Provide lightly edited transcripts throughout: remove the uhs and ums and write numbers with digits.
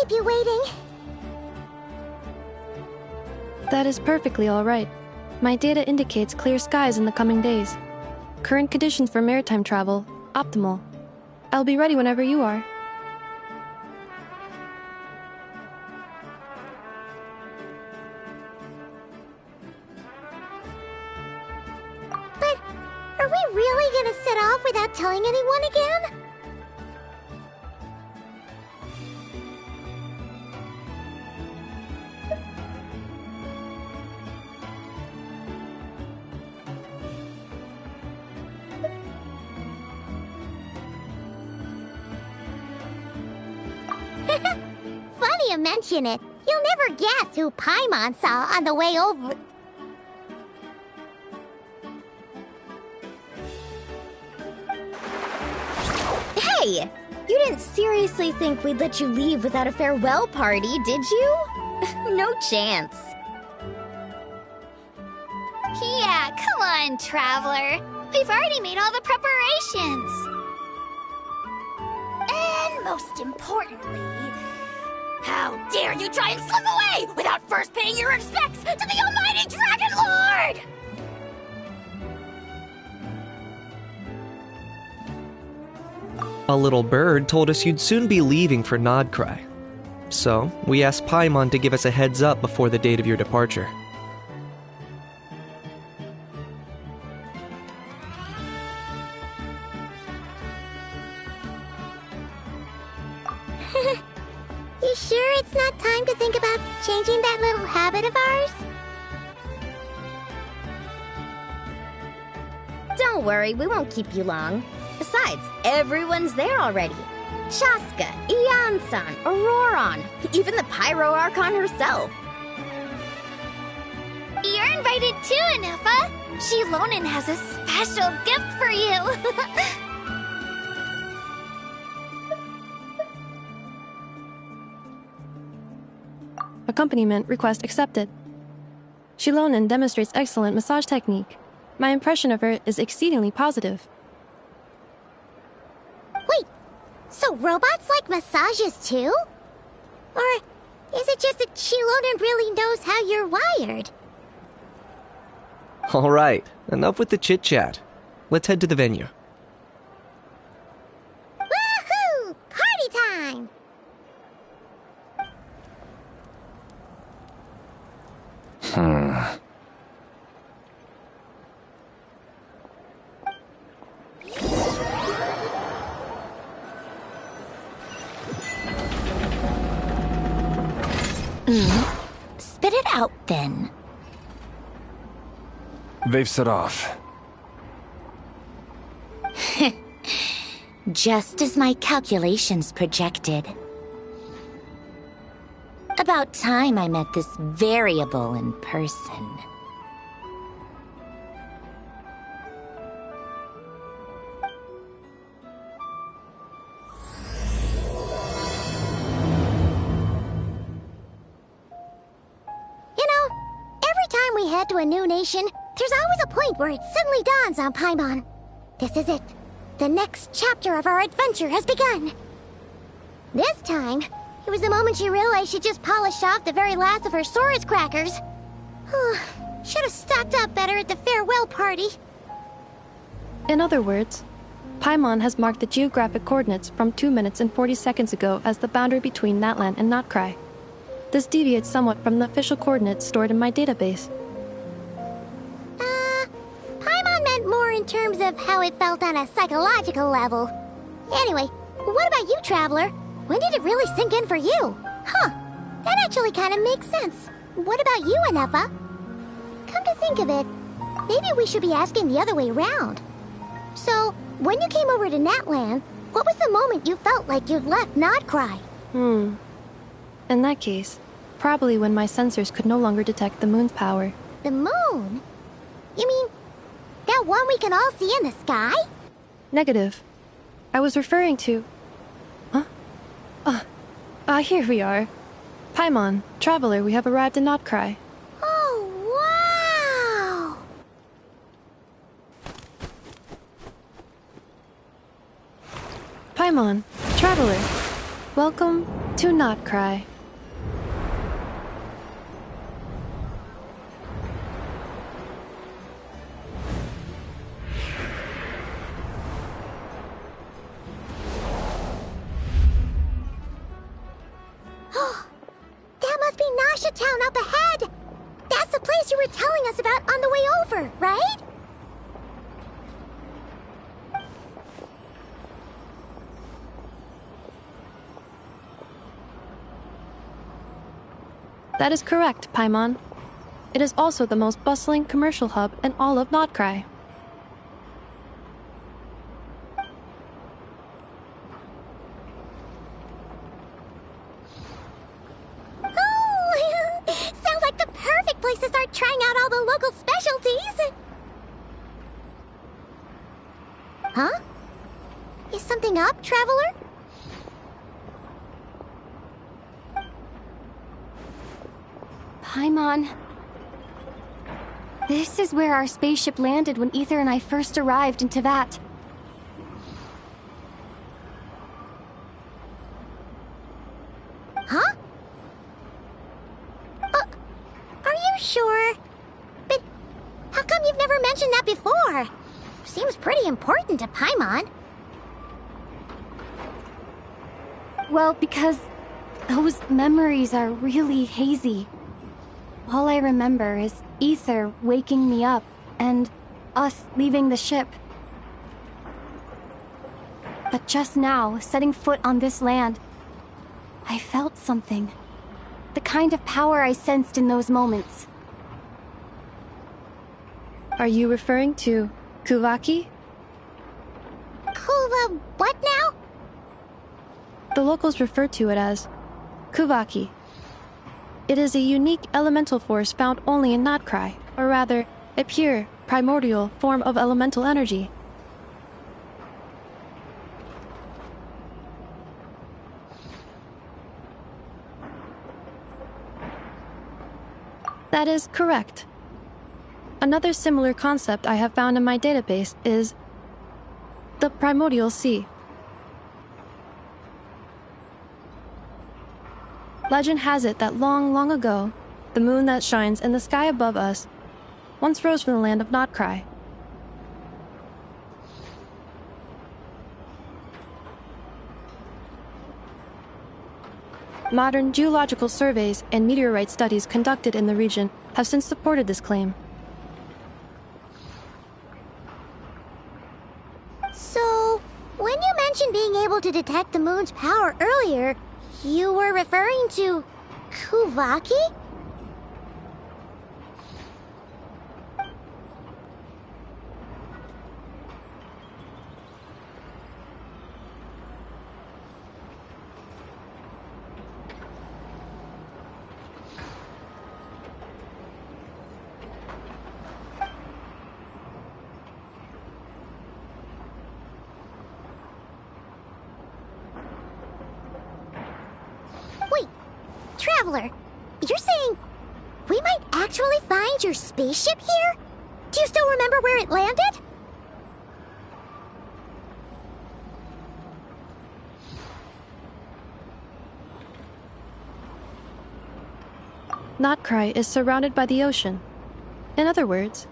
keep you waiting. That is perfectly alright. My data indicates clear skies in the coming days. Current conditions for maritime travel, optimal. I'll be ready whenever you are. But are we really gonna set off without telling anyone again? Funny you mention it. You'll never guess who Paimon saw on the way over. Hey! You didn't seriously think we'd let you leave without a farewell party, did you? No chance. Yeah, come on, Traveler. We've already made all the preparations. And most importantly, how dare you try and slip away without first paying your respects to the almighty Dragon Lord! A little bird told us you'd soon be leaving for Nodcry. So, we asked Paimon to give us a heads up before the date of your departure. You sure it's not time to think about changing that little habit of ours? Don't worry, we won't keep you long. Besides, everyone's there already. Shaska, Ian-san, Auroron, even the Pyro Archon herself. You're invited too, Anefa. Shilonen has a special gift for you. Accompaniment request accepted. Shilonen demonstrates excellent massage technique. My impression of her is exceedingly positive. Wait, so robots like massages too? Or is it just that Shilonen really knows how you're wired? Alright, enough with the chit-chat. Let's head to the venue. Woohoo! Party time! Spit it out, then. They've set off. Just as my calculations projected. About time I met this variable in person. We head to a new nation, there's always a point where it suddenly dawns on Paimon. This is it. The next chapter of our adventure has begun. This time, it was the moment she realized she just polished off the very last of her Saurus crackers. Should have stocked up better at the farewell party. In other words, Paimon has marked the geographic coordinates from 2 minutes and 40 seconds ago as the boundary between Natlan and Notcry. This deviates somewhat from the official coordinates stored in my database. Paimon meant more in terms of how it felt on a psychological level. Anyway, what about you, Traveler? When did it really sink in for you? Huh, that actually kind of makes sense. What about you, Anefa? Come to think of it, maybe we should be asking the other way around. So, when you came over to Natlan, what was the moment you felt like you'd left Nodcry? In that case, probably when my sensors could no longer detect the moon's power. The moon? You mean that one we can all see in the sky? Negative. I was referring to... Here we are. Paimon, Traveler, we have arrived in Notcry. Oh, wow! Paimon, Traveler, welcome To not cry. That must be Nasha Town up ahead! That's the place you were telling us about on the way over, right? That is correct, Paimon. It is also the most bustling commercial hub in all of Notcry. Oh, sounds like the perfect place to start trying out all the local specialties. Huh? Is something up, traveler? Paimon. This is where our spaceship landed when Ether and I first arrived in Tevat. Huh? Are you sure? But how come you've never mentioned that before? Seems pretty important to Paimon. Well, because those memories are really hazy. All I remember is Ether waking me up and us leaving the ship. But just now, setting foot on this land, I felt something. The kind of power I sensed in those moments. Are you referring to Kuvaki? Kuva, what now? The locals refer to it as Kuvaki. It is a unique elemental force found only in Notcry, or rather, a pure, primordial form of elemental energy. That is correct. Another similar concept I have found in my database is the primordial sea. Legend has it that long, long ago, the moon that shines in the sky above us once rose from the land of Notcry. Modern geological surveys and meteorite studies conducted in the region have since supported this claim. So, when you mentioned being able to detect the moon's power earlier, you were referring to Kuvaki? Wait, Traveler, you're saying we might actually find your spaceship here? Do you still remember where it landed? Notcry is surrounded by the ocean. In other words,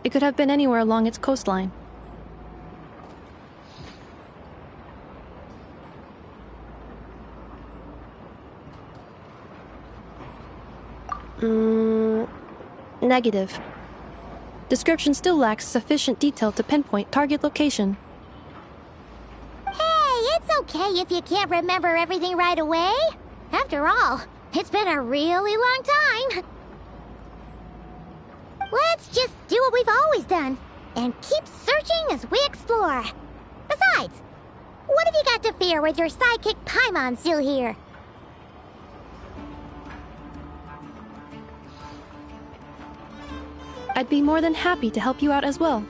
it could have been anywhere along its coastline. Negative. Description still lacks sufficient detail to pinpoint target location. Hey, it's okay if you can't remember everything right away. After all, it's been a really long time. Let's just do what we've always done, and keep searching as we explore. Besides, what have you got to fear with your sidekick Paimon still here? I'd be more than happy to help you out as well.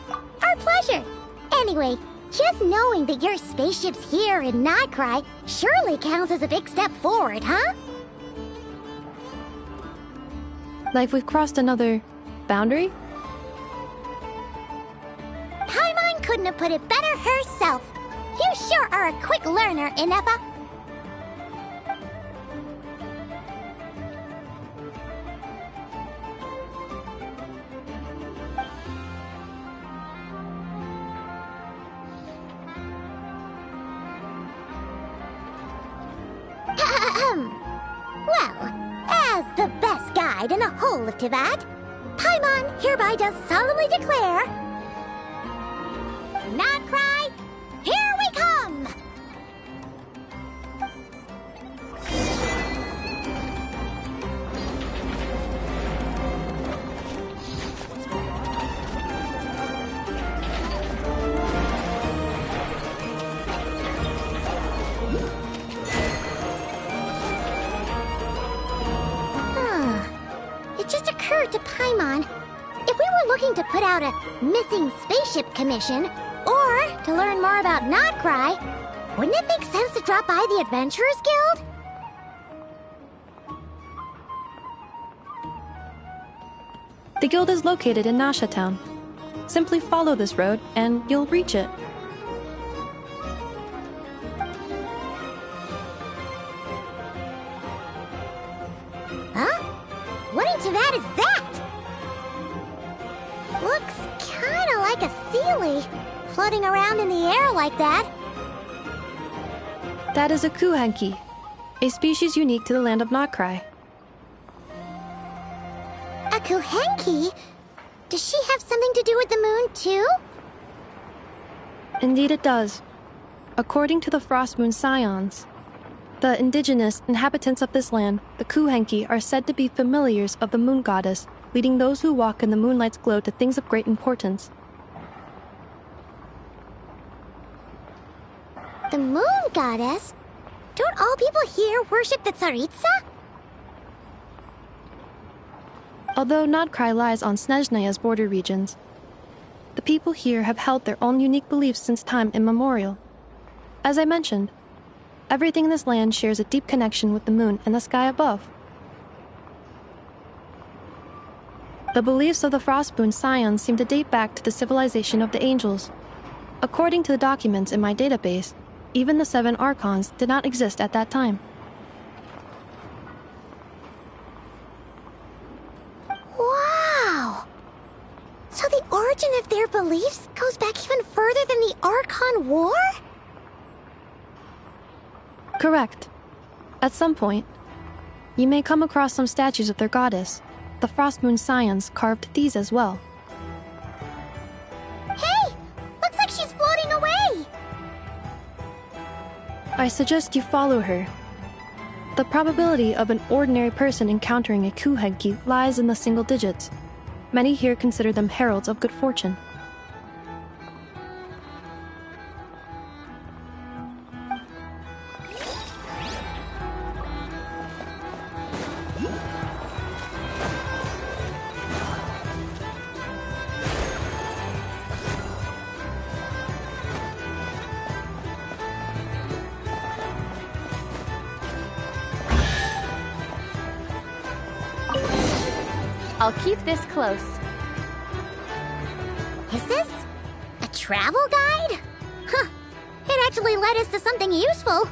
Our pleasure. Anyway, just knowing that your spaceship's here in Notcry surely counts as a big step forward, huh? Like we've crossed another boundary? Paimon couldn't have put it better herself. You sure are a quick learner, Inefa. Well, as the best guide in the whole of Tivat, Paimon hereby does solemnly declare... Nodcry, here we come! It just occurred to Paimon, if we were looking to put out a missing spaceship commission, or to learn more about Nodcry, wouldn't it make sense to drop by the Adventurers Guild? The guild is located in Nasha Town. Simply follow this road and you'll reach it. Huh? What in Tivat is that? Looks kinda like a Sealy, floating around in the air like that. That is a Kuhenki, a species unique to the land of Nodcry. A Kuhenki? Does she have something to do with the moon, too? Indeed it does. According to the Frost Moon Scions, the indigenous inhabitants of this land, the Kuhenki, are said to be familiars of the moon goddess, leading those who walk in the moonlight's glow to things of great importance. The moon goddess? Don't all people here worship the Tsaritsa? Although Nodcry lies on Snezhnaya's border regions, the people here have held their own unique beliefs since time immemorial. As I mentioned, everything in this land shares a deep connection with the moon and the sky above. The beliefs of the Frostmoon Scions seem to date back to the civilization of the angels. According to the documents in my database, even the 7 Archons did not exist at that time. Wow! So the origin of their beliefs goes back even further than the Archon War? Correct. At some point, you may come across some statues of their goddess. The Frostmoon Scions carved these as well. Hey! Looks like she's floating away! I suggest you follow her. The probability of an ordinary person encountering a Kuhenki lies in the single digits. Many here consider them heralds of good fortune. I'll keep this close. Is this a travel guide? Huh. It actually led us to something useful.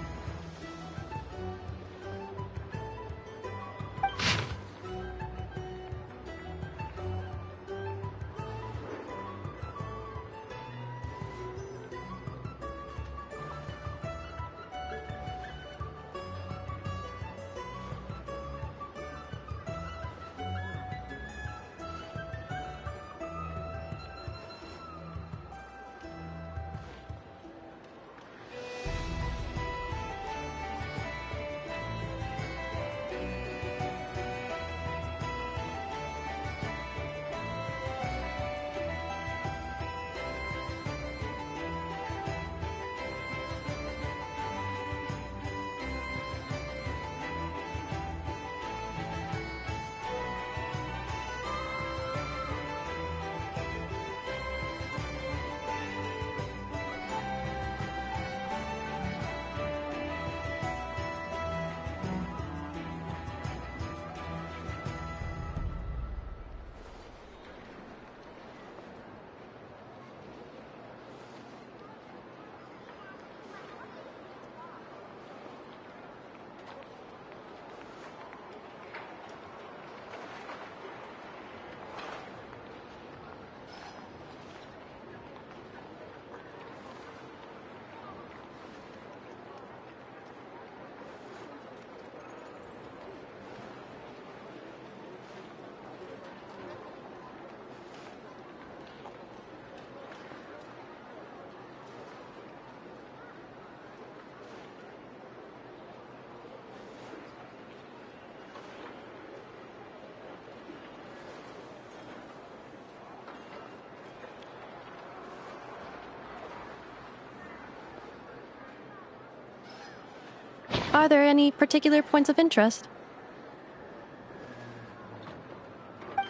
Are there any particular points of interest?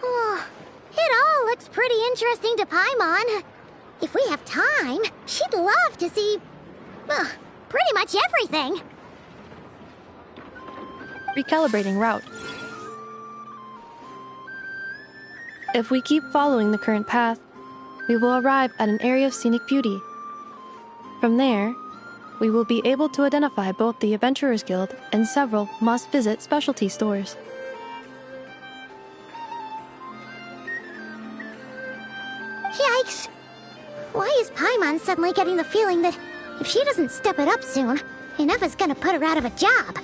Oh, it all looks pretty interesting to Paimon. If we have time, she'd love to see, pretty much everything. Recalibrating route. If we keep following the current path, we will arrive at an area of scenic beauty. From there, we will be able to identify both the Adventurers Guild and several must-visit specialty stores. Yikes! Why is Paimon suddenly getting the feeling that if she doesn't step it up soon, enough is gonna put her out of a job?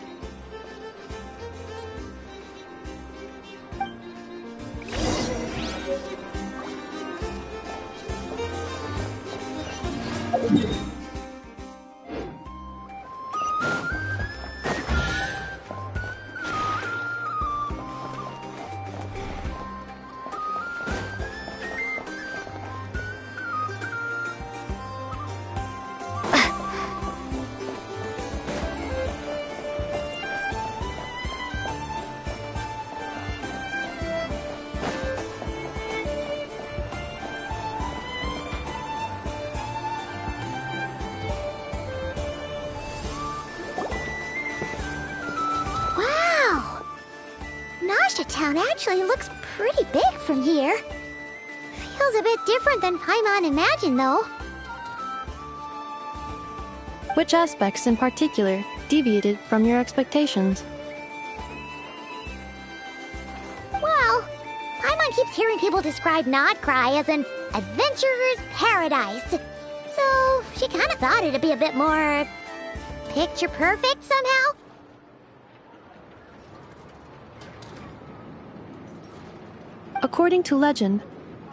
Town actually looks pretty big from here. Feels a bit different than Paimon imagined, though. Which aspects in particular deviated from your expectations? Well, Paimon keeps hearing people describe Nodcry as an adventurer's paradise. So she kind of thought it'd be a bit more picture perfect somehow. According to legend,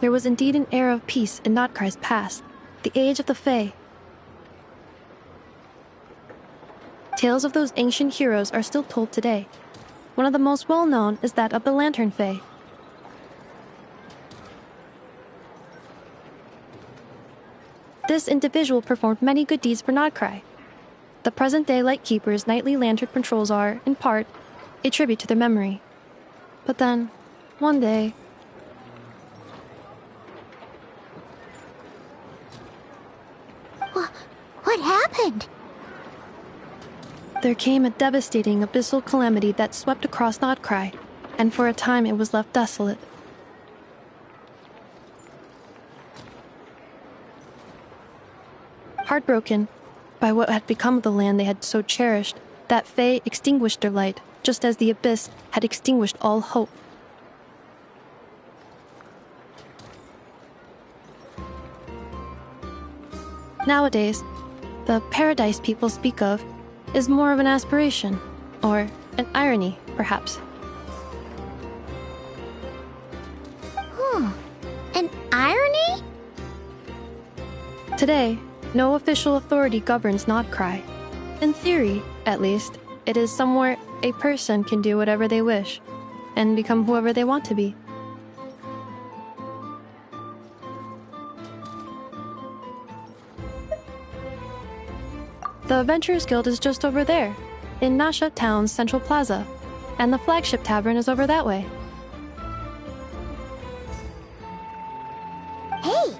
there was indeed an era of peace in Nodcry's past, the Age of the Fae. Tales of those ancient heroes are still told today. One of the most well-known is that of the Lantern Fae. This individual performed many good deeds for Nodcry. The present-day Lightkeeper's nightly lantern patrols are, in part, a tribute to their memory. But then, one day... What happened? There came a devastating abyssal calamity that swept across Nodcry, and for a time it was left desolate. Heartbroken by what had become of the land they had so cherished, that Fae extinguished their light, just as the abyss had extinguished all hope. Nowadays, the paradise people speak of is more of an aspiration, or an irony, perhaps. An irony? Today, no official authority governs Nodcry. In theory, at least, it is somewhere a person can do whatever they wish, and become whoever they want to be. The Adventurers Guild is just over there, in Nasha Town's Central Plaza, and the flagship tavern is over that way. Hey,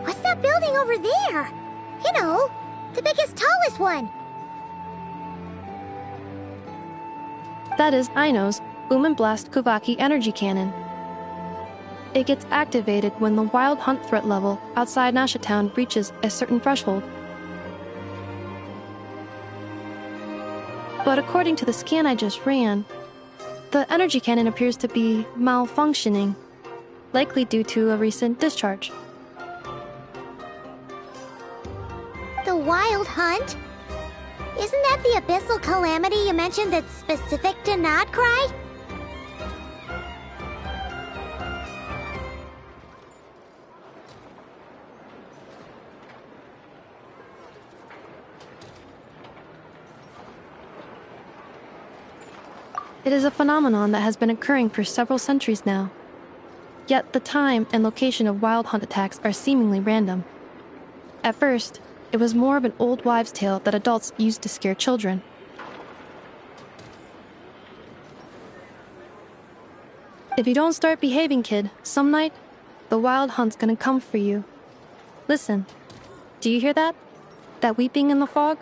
what's that building over there? You know, the biggest, tallest one. That is Aino's Blast Kuvaki energy cannon. It gets activated when the wild hunt threat level outside Nasha Town reaches a certain threshold. But according to the scan I just ran, the energy cannon appears to be malfunctioning, likely due to a recent discharge. The wild hunt? Isn't that the abyssal calamity you mentioned that's specific to Nodcry? It is a phenomenon that has been occurring for several centuries now. Yet the time and location of wild hunt attacks are seemingly random. At first, it was more of an old wives' tale that adults used to scare children. If you don't start behaving, kid, some night, the wild hunt's gonna come for you. Listen, do you hear that? That weeping in the fog?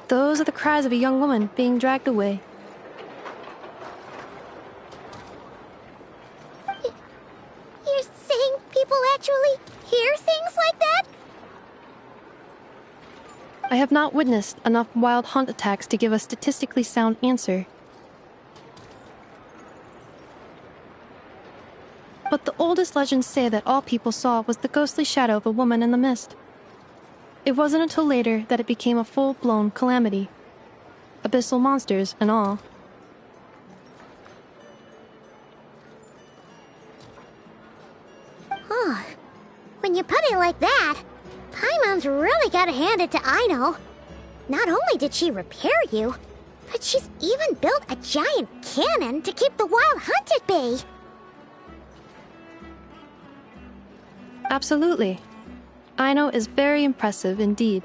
Those are the cries of a young woman being dragged away. You're saying people actually hear things like that? I have not witnessed enough wild hunt attacks to give a statistically sound answer. But the oldest legends say that all people saw was the ghostly shadow of a woman in the mist. It wasn't until later that it became a full-blown calamity. Abyssal monsters and all. Oh, when you put it like that, Paimon's really gotta hand it to Aino. Not only did she repair you, but she's even built a giant cannon to keep the wild hunt at bay. Absolutely. Aino is very impressive indeed.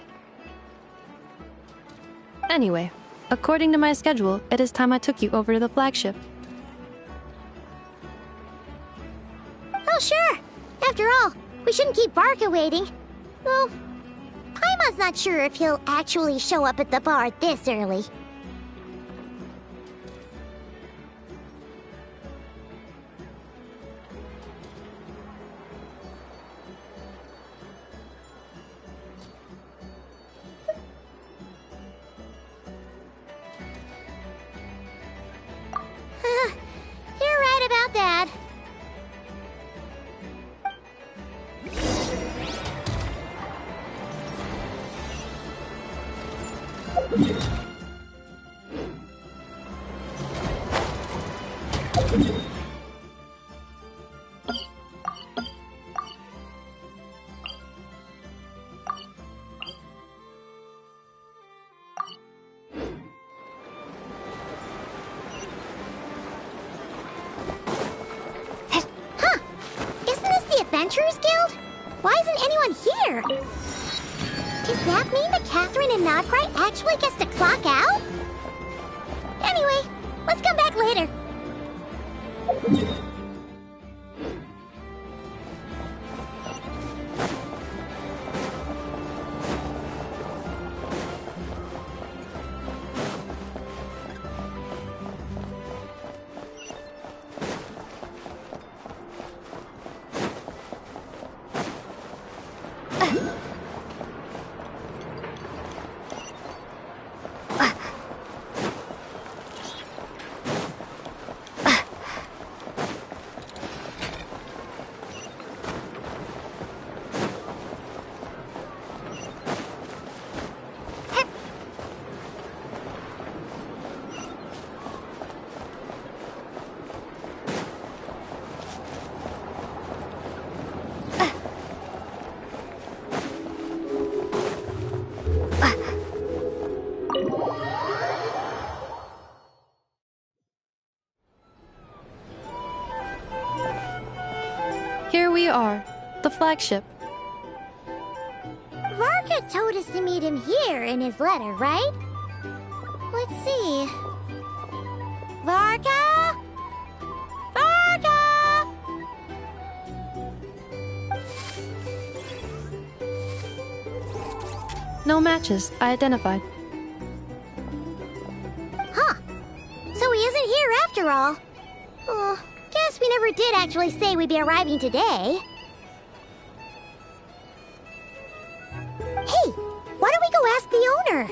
Anyway, according to my schedule, it is time I took you over to the flagship. Oh, sure. After all, we shouldn't keep Varka waiting. Well, Paimon's not sure if he'll actually show up at the bar this early. You're right about that. Adventurers Guild? Why isn't anyone here? Does that mean that Catherine and Nodcry actually gets to clock out? Anyway, let's come back later. Here we are, the flagship. Varka told us to meet him here in his letter, right? Let's see. Varka? Varka! No matches, I identified. Huh. So he isn't here after all. Oh, guess we never did actually say we'd be arriving today. Hey, why don't we go ask the owner?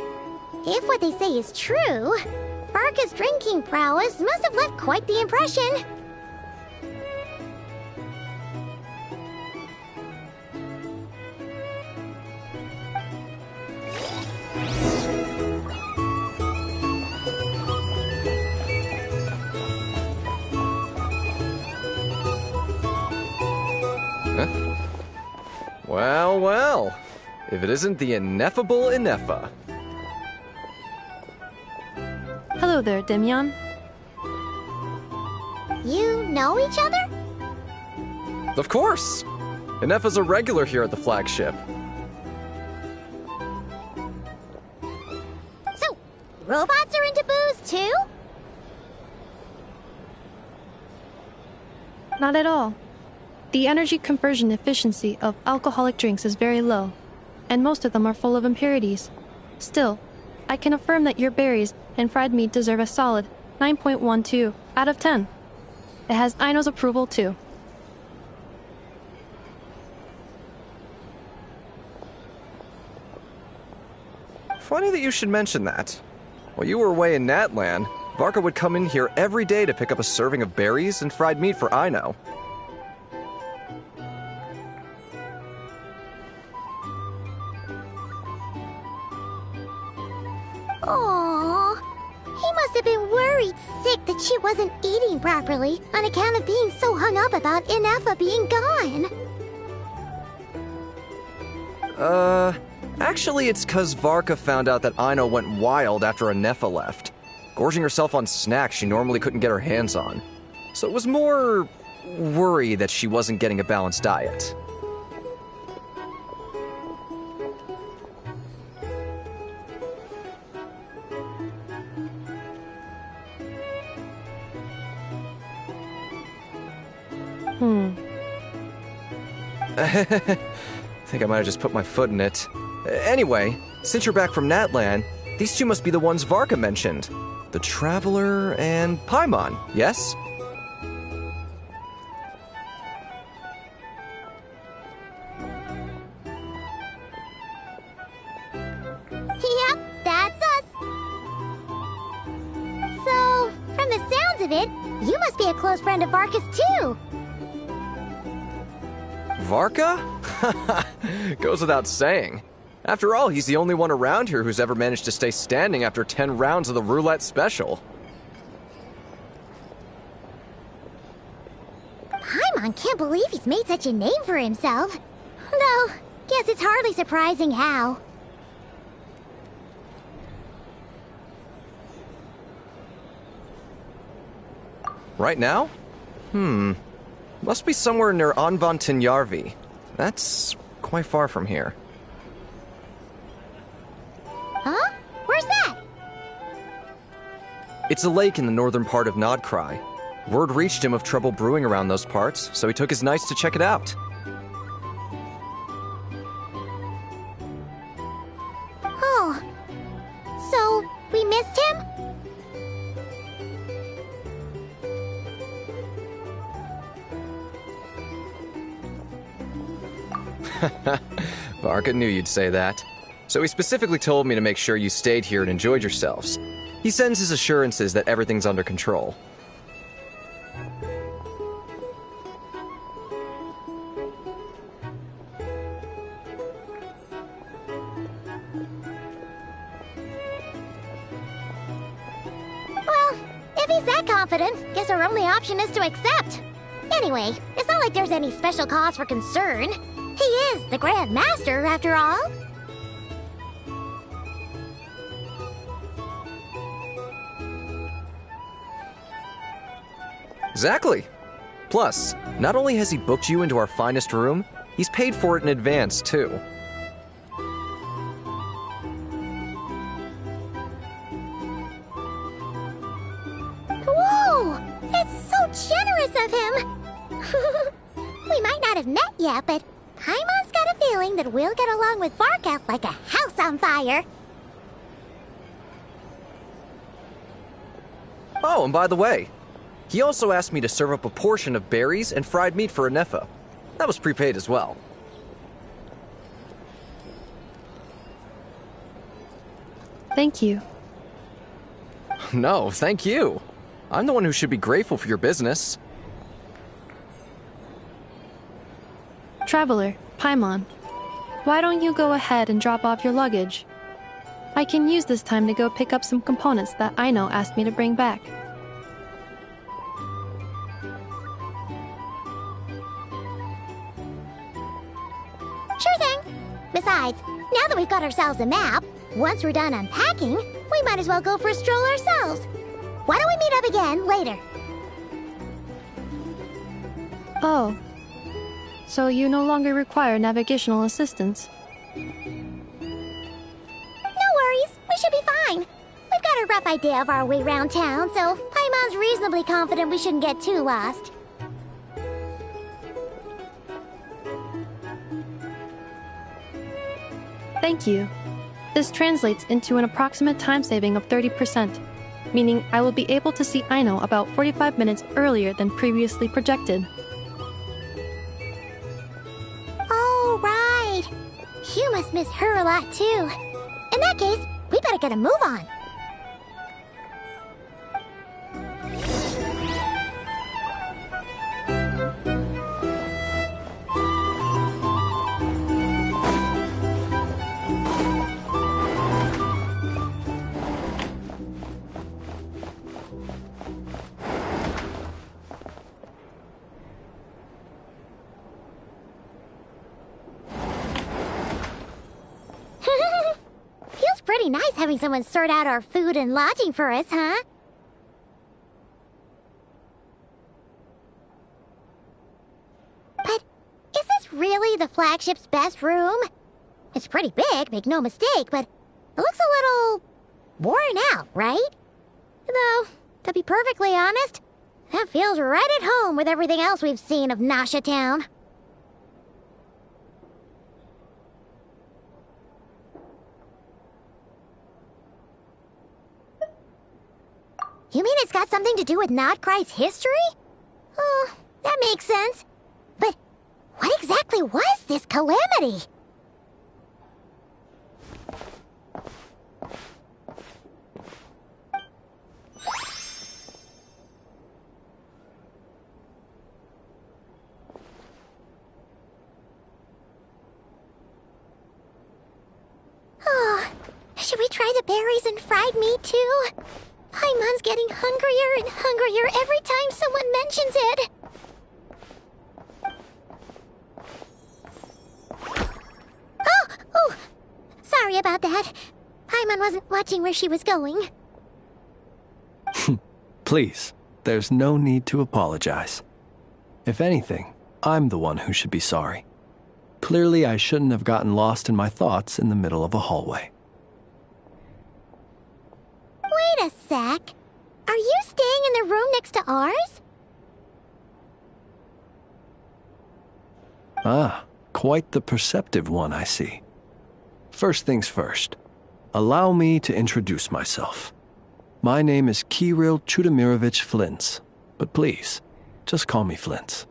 If what they say is true, Varka's drinking prowess must have left quite the impression. Well, well. If it isn't the ineffable Ineffa. Hello there, Demyon. You know each other? Of course! Ineffa's a regular here at the flagship. So, robots are into booze too? Not at all. The energy conversion efficiency of alcoholic drinks is very low, and most of them are full of impurities. Still, I can affirm that your berries and fried meat deserve a solid 9.12 out of 10. It has Aino's approval too. Funny that you should mention that. While you were away in Natlan, Varka would come in here every day to pick up a serving of berries and fried meat for Aino. Aww. He must have been worried sick that she wasn't eating properly on account of being so hung up about Inefa being gone. Actually it's 'cause Varka found out that Aino went wild after Inefa left, gorging herself on snacks she normally couldn't get her hands on. So it was more worry that she wasn't getting a balanced diet. I think I might have just put my foot in it. Anyway, since you're back from Natlan, these two must be the ones Varka mentioned. The Traveler and Paimon, yes? Yep, that's us. So, from the sounds of it, you must be a close friend of Varka's too. Varka? Goes without saying. After all, he's the only one around here who's ever managed to stay standing after 10 rounds of the roulette special. Paimon can't believe he's made such a name for himself. Though, guess it's hardly surprising how. Right now? Must be somewhere near Anvantinjarvi. That's quite far from here. Huh? Where's that? It's a lake in the northern part of Nodcry. Word reached him of trouble brewing around those parts, so he took his knights to check it out. Oh. So, we missed him? Varka knew you'd say that. So he specifically told me to make sure you stayed here and enjoyed yourselves. He sends his assurances that everything's under control. Well, if he's that confident, guess our only option is to accept. Anyway, it's not like there's any special cause for concern. He is the Grand Master, after all. Exactly. Plus, not only has he booked you into our finest room, he's paid for it in advance, too. Whoa! It's so generous of him! We might not have met yet, but Paimon's got a feeling that we'll get along with Varka like a house on fire. Oh, and by the way, he also asked me to serve up a portion of berries and fried meat for Inefa. That was prepaid as well. Thank you. No, thank you. I'm the one who should be grateful for your business. Traveler, Paimon, why don't you go ahead and drop off your luggage? I can use this time to go pick up some components that Aino asked me to bring back. Sure thing. Besides, now that we've got ourselves a map, once we're done unpacking, we might as well go for a stroll ourselves. Why don't we meet up again later? Oh. So you no longer require navigational assistance? No worries, we should be fine. We've got a rough idea of our way around town, so Paimon's reasonably confident we shouldn't get too lost. Thank you. This translates into an approximate time saving of 30%, meaning I will be able to see Aino about 45 minutes earlier than previously projected. Oh, right. You must miss her a lot, too. In that case, we better get a move on. Feels pretty nice having someone sort out our food and lodging for us, huh? But is this really the flagship's best room? It's pretty big, make no mistake, but it looks a little worn out, right? Though, to be perfectly honest, that feels right at home with everything else we've seen of Nasha Town. You mean it's got something to do with Nodcry's history? Oh, that makes sense. But what exactly was this calamity? Oh, should we try the berries and fried meat too? Paimon's getting hungrier and hungrier every time someone mentions it. Oh, sorry about that. Paimon wasn't watching where she was going. Please, there's no need to apologize. If anything, I'm the one who should be sorry. Clearly, I shouldn't have gotten lost in my thoughts in the middle of a hallway. Wait a sec. Are you staying in the room next to ours? Ah, quite the perceptive one, I see. First things first, allow me to introduce myself. My name is Kirill Chudamirovich Flintz, but please, just call me Flintz.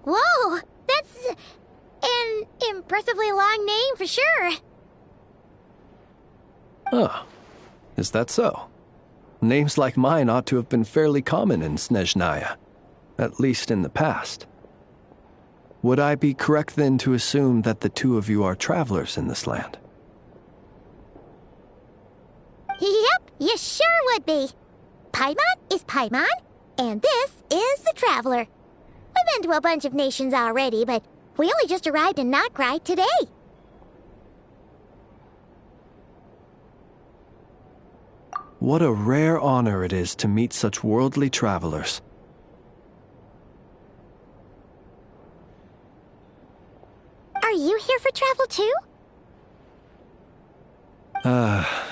Whoa, that's an impressively long name for sure. Ah, is that so? Names like mine ought to have been fairly common in Snezhnaya, at least in the past. Would I be correct then to assume that the two of you are travelers in this land? Yep, you sure would be. Paimon is Paimon, and this is the Traveler. We've been to a bunch of nations already, but we only just arrived in Nodcry today. What a rare honor it is to meet such worldly travelers. Are you here for travel too?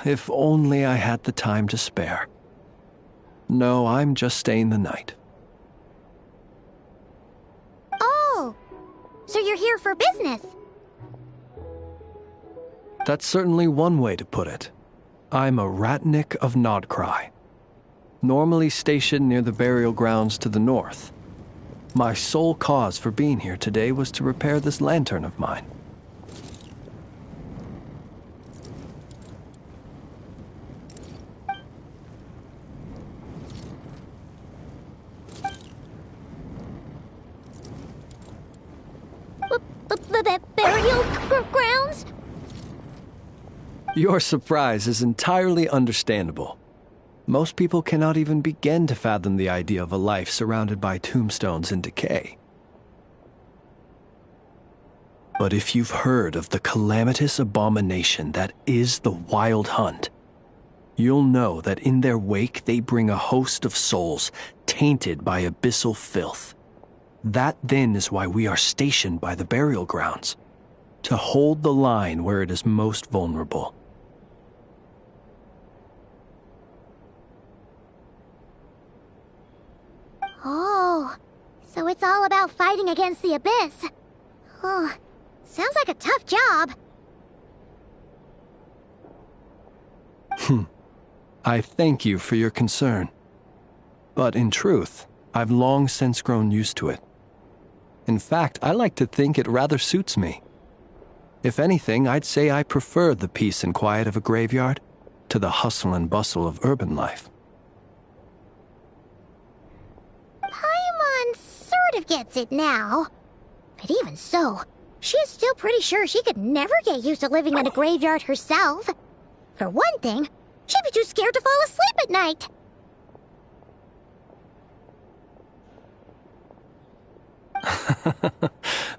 If only I had the time to spare. No, I'm just staying the night. Oh, so you're here for business? That's certainly one way to put it. I'm a Ratnik of Nodcry, normally stationed near the burial grounds to the north. My sole cause for being here today was to repair this lantern of mine. Burial grounds? Your surprise is entirely understandable. Most people cannot even begin to fathom the idea of a life surrounded by tombstones and decay. But if you've heard of the calamitous abomination that is the Wild Hunt, you'll know that in their wake they bring a host of souls tainted by abyssal filth. That then is why we are stationed by the burial grounds, to hold the line where it is most vulnerable. Oh, so it's all about fighting against the abyss. Oh, sounds like a tough job. I thank you for your concern. But in truth, I've long since grown used to it. In fact, I like to think it rather suits me. If anything, I'd say I prefer the peace and quiet of a graveyard to the hustle and bustle of urban life. Paimon sort of gets it now. But even so, she's still pretty sure she could never get used to living in a graveyard herself. For one thing, she'd be too scared to fall asleep at night.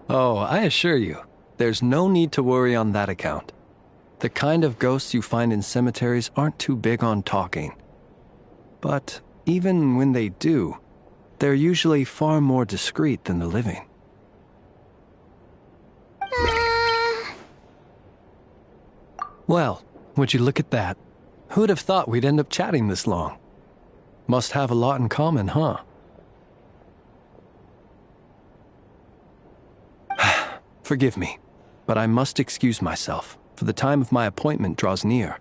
Oh, I assure you, there's no need to worry on that account. The kind of ghosts you find in cemeteries aren't too big on talking. But even when they do, they're usually far more discreet than the living. Well, would you look at that? Who'd have thought we'd end up chatting this long? Must have a lot in common, huh? Forgive me, but I must excuse myself, for the time of my appointment draws near.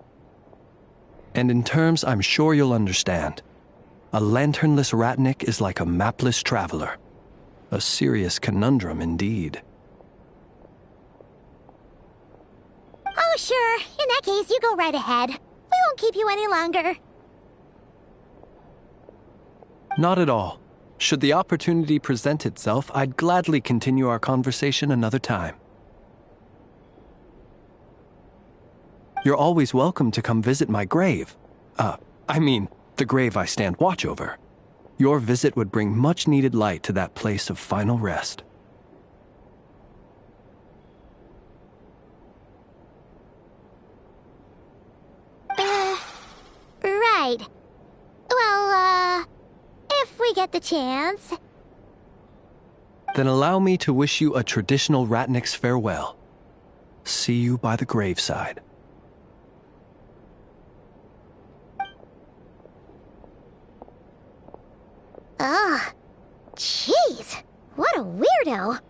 And in terms I'm sure you'll understand, a lanternless ratnik is like a mapless traveler. A serious conundrum indeed. Oh, sure. In that case, you go right ahead. We won't keep you any longer. Not at all. Should the opportunity present itself, I'd gladly continue our conversation another time. You're always welcome to come visit my grave. The grave I stand watch over. Your visit would bring much-needed light to that place of final rest. Right. Well, if we get the chance. Then allow me to wish you a traditional ratnik's farewell. See you by the graveside. Ugh. Jeez. What a weirdo.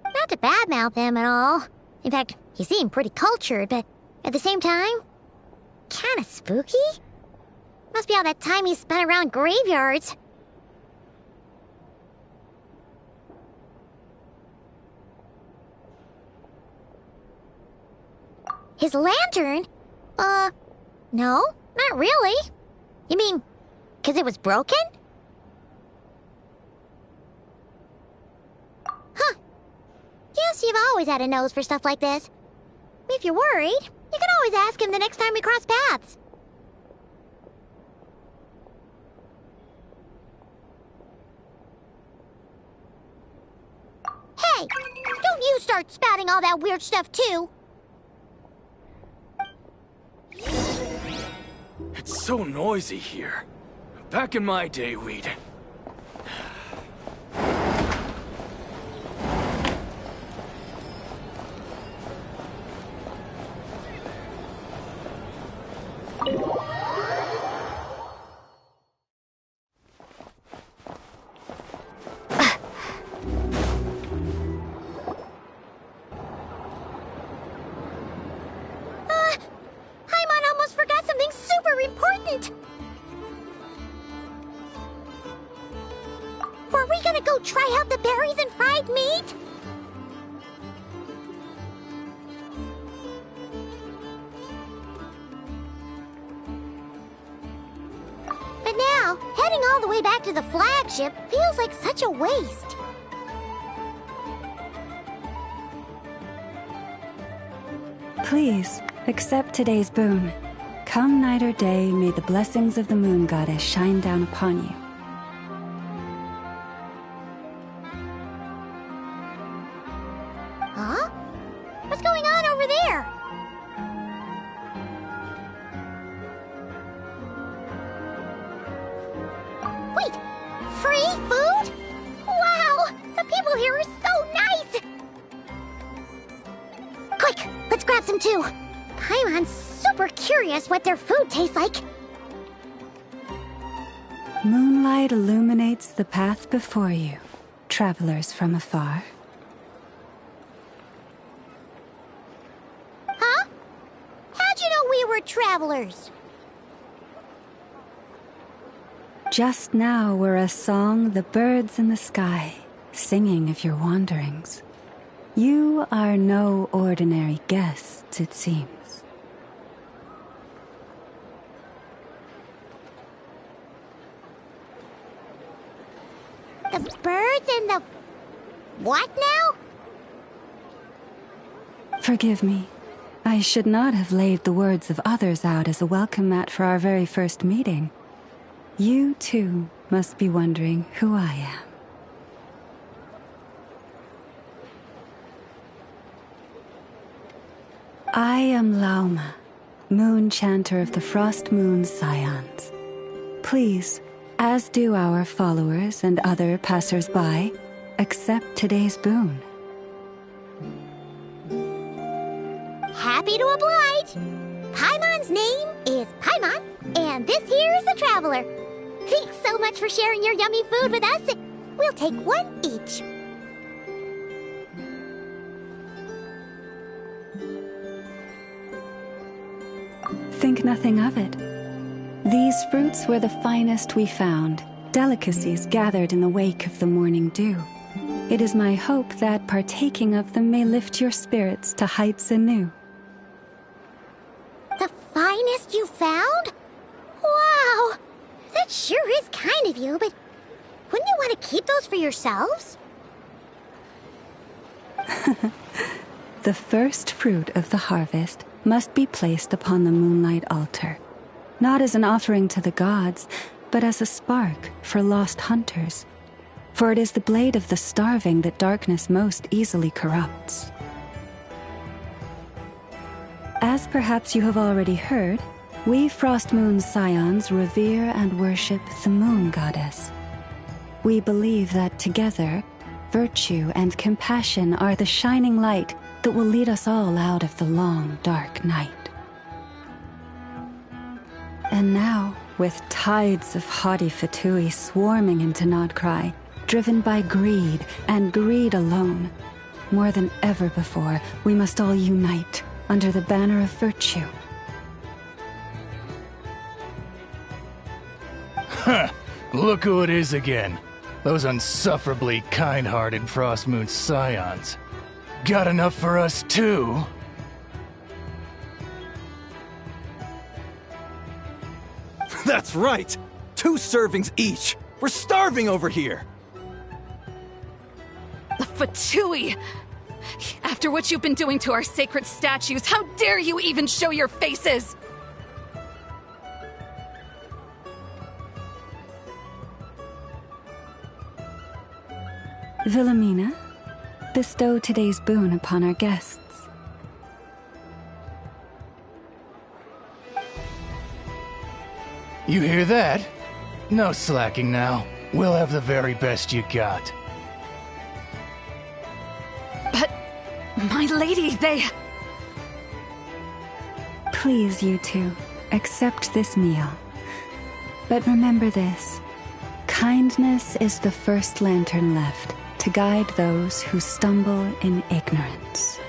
Not to badmouth him at all. In fact, he seemed pretty cultured, but at the same time, kinda spooky? Must be all that time he spent around graveyards. His lantern? No, not really. You mean, 'cause it was broken? Huh. Guess you've always had a nose for stuff like this. If you're worried, you can always ask him the next time we cross paths. Hey, don't you start spouting all that weird stuff too. It's so noisy here. Back in my day, we'd... Paimon almost forgot something super important. Were we gonna go try out the berries and fried meat? But now, heading all the way back to the flagship feels like such a waste. Please, accept today's boon. Come night or day, may the blessings of the moon goddess shine down upon you. Huh? What's going on over there? Wait, free food? Wow, the people here are so nice! Quick, let's grab some too. Paimon's super curious what their food tastes like. Moonlight illuminates the path before you. travelers from afar. Huh? How'd you know we were travelers? Just now were a song the birds in the sky, singing of your wanderings. You are no ordinary guests, it seems. The birds and the... what now? Forgive me. I should not have laid the words of others out as a welcome mat for our very first meeting. You, too, must be wondering who I am. I am Lauma, Moon Chanter of the Frost Moon's Scions. Please, as do our followers and other passers-by, accept today's boon. Happy to oblige. Paimon's name is Paimon, and this here is the Traveler. Thanks so much for sharing your yummy food with us. We'll take one each. Think nothing of it. These fruits were the finest we found, delicacies gathered in the wake of the morning dew. It is my hope that partaking of them may lift your spirits to heights anew. The finest you found? Wow! That sure is kind of you, but wouldn't you want to keep those for yourselves? The first fruit of the harvest must be placed upon the moonlight altar, not as an offering to the gods, but as a spark for lost hunters. For it is the blade of the starving that darkness most easily corrupts. As perhaps you have already heard, we Frost Moon's Scions revere and worship the Moon Goddess. We believe that together, virtue and compassion are the shining light that will lead us all out of the long, dark night. And now, with tides of haughty Fatui swarming into Nodcry, driven by greed, and greed alone, more than ever before, we must all unite under the banner of virtue. Huh! Look who it is again. Those unsufferably kind-hearted Frost Moon Scions. Got enough for us too? That's right! 2 servings each! We're starving over here! The Fatui! After what you've been doing to our sacred statues, how dare you even show your faces! Wilhelmina, bestow today's boon upon our guests. You hear that? No slacking now. We'll have the very best you got. But, my lady, they... Please, you two, accept this meal. But remember this. Kindness is the first lantern left to guide those who stumble in ignorance.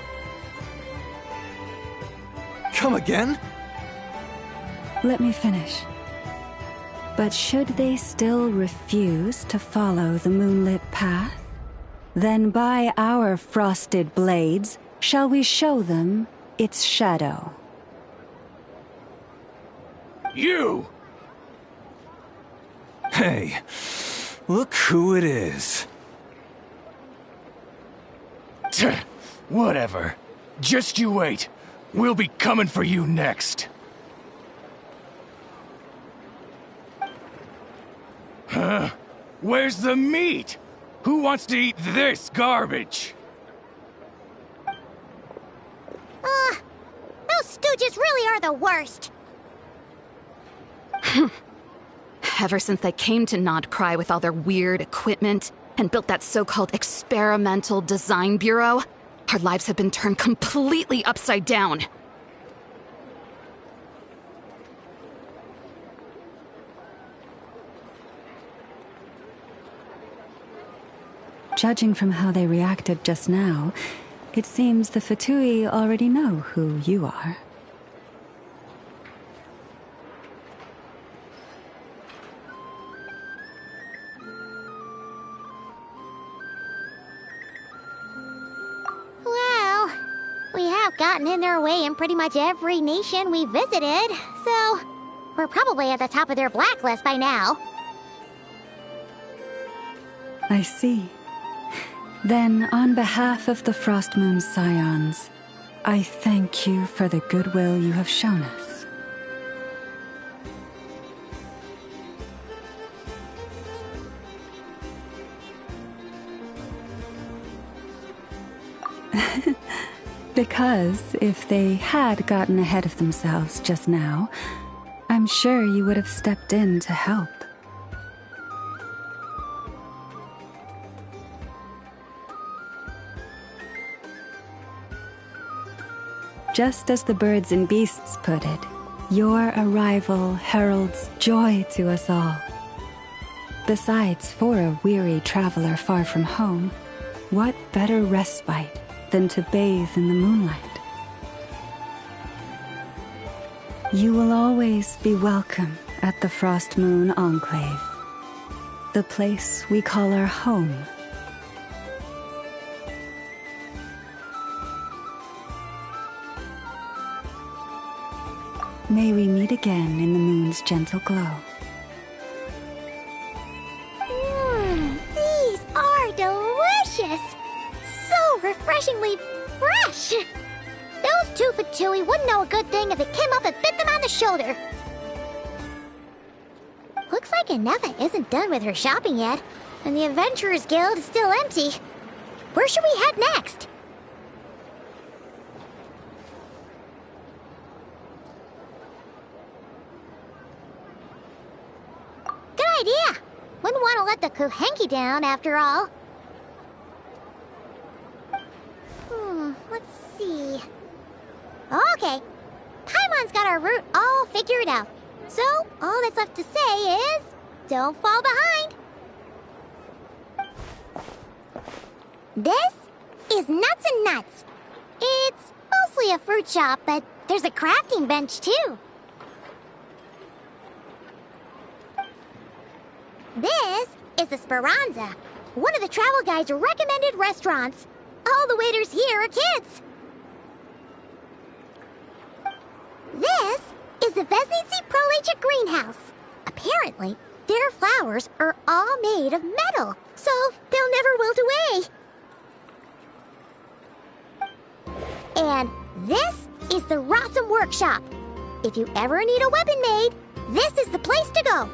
Come again? Let me finish. But should they still refuse to follow the moonlit path, then by our frosted blades shall we show them its shadow. You! Hey, look who it is. Whatever. Just you wait. We'll be coming for you next. Huh? Where's the meat? Who wants to eat this garbage? Those stooges really are the worst. Ever since they came to Nodcry with all their weird equipment and built that so-called experimental design bureau, our lives have been turned completely upside down. judging from how they reacted just now, it seems the Fatui already know who you are. Well, we have gotten in their way in pretty much every nation we visited, so we're probably at the top of their blacklist by now. I see. Then, on behalf of the Frost Moon Scions, I thank you for the goodwill you have shown us. Because if they had gotten ahead of themselves just now, I'm sure you would have stepped in to help. Just as the birds and beasts put it, your arrival heralds joy to us all. Besides, for a weary traveler far from home, what better respite than to bathe in the moonlight? You will always be welcome at the Frost Moon Enclave, the place we call our home. May we meet again in the moon's gentle glow. These are delicious! So refreshingly fresh! Those two Fatui wouldn't know a good thing if it came up and bit them on the shoulder. Looks like Inefa isn't done with her shopping yet, and the Adventurers Guild is still empty. Where should we head next? Idea! Wouldn't want to let the Kuhenki down, after all. Let's see. Okay. Paimon's got our route all figured out. So, all that's left to say is, don't fall behind. This is Nuts and Nuts. It's mostly a fruit shop, but there's a crafting bench, too. This is the Speranza, one of the travel guide's recommended restaurants. All the waiters here are kids. This is the Vesnici Prolicha greenhouse. Apparently, their flowers are all made of metal, so they'll never wilt away. And this is the Rossum Workshop. If you ever need a weapon made, this is the place to go.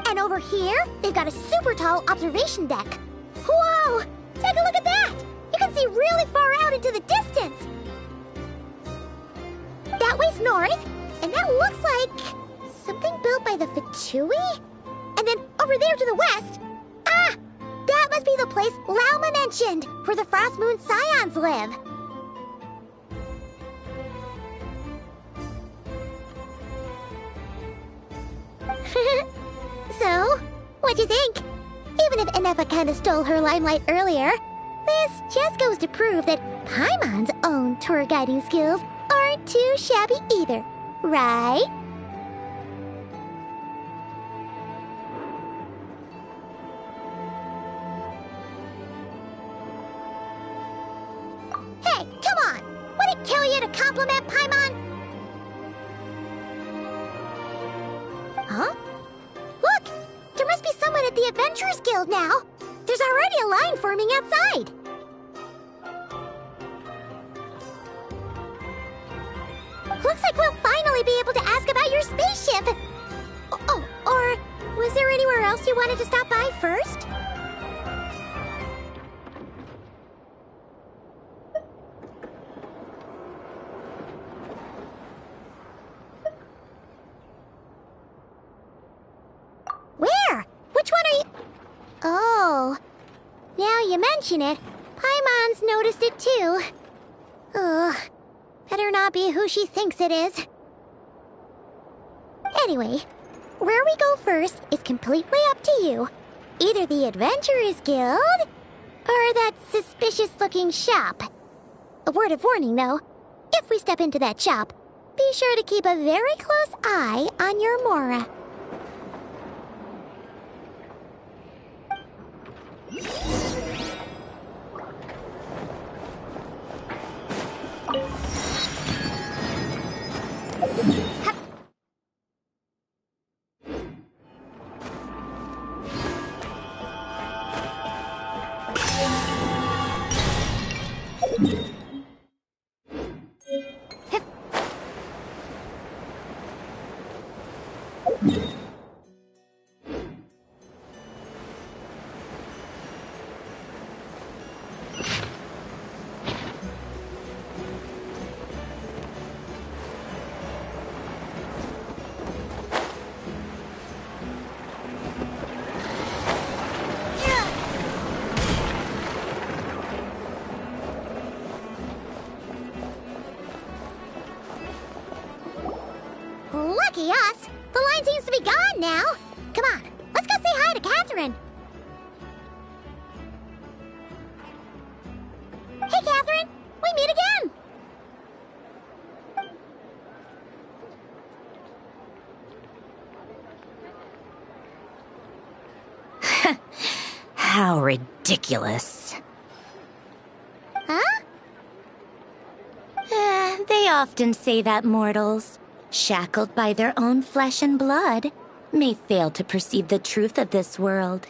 And over here, they've got a super tall observation deck. Whoa! Take a look at that! You can see really far out into the distance. That way's north, and that looks like something built by the Fatui? And then over there to the west, that must be the place Lauma mentioned, where the Frost Moon Scions live. So, what'd you think? Even if Inefa kinda stole her limelight earlier, this just goes to prove that Paimon's own tour guiding skills aren't too shabby either, right? Hey, come on! Would it kill you to compliment Paimon? Huh? Look! There must be someone at the Adventurers Guild now! There's already a line forming outside! Looks like we'll finally be able to ask about your spaceship! Oh, or was there anywhere else you wanted to stop by first? Where? Which one are you... Oh, now you mention it, Paimon's noticed it too. Ugh, better not be who she thinks it is. Anyway, where we go first is completely up to you. Either the Adventurers Guild, or that suspicious-looking shop. A word of warning, though. If we step into that shop, be sure to keep a very close eye on your Mora. Lucky us! The line seems to be gone now! Come on, let's go say hi to Catherine! Hey, Catherine! We meet again! How ridiculous. Huh? They often say that mortals, shackled by their own flesh and blood, may fail to perceive the truth of this world,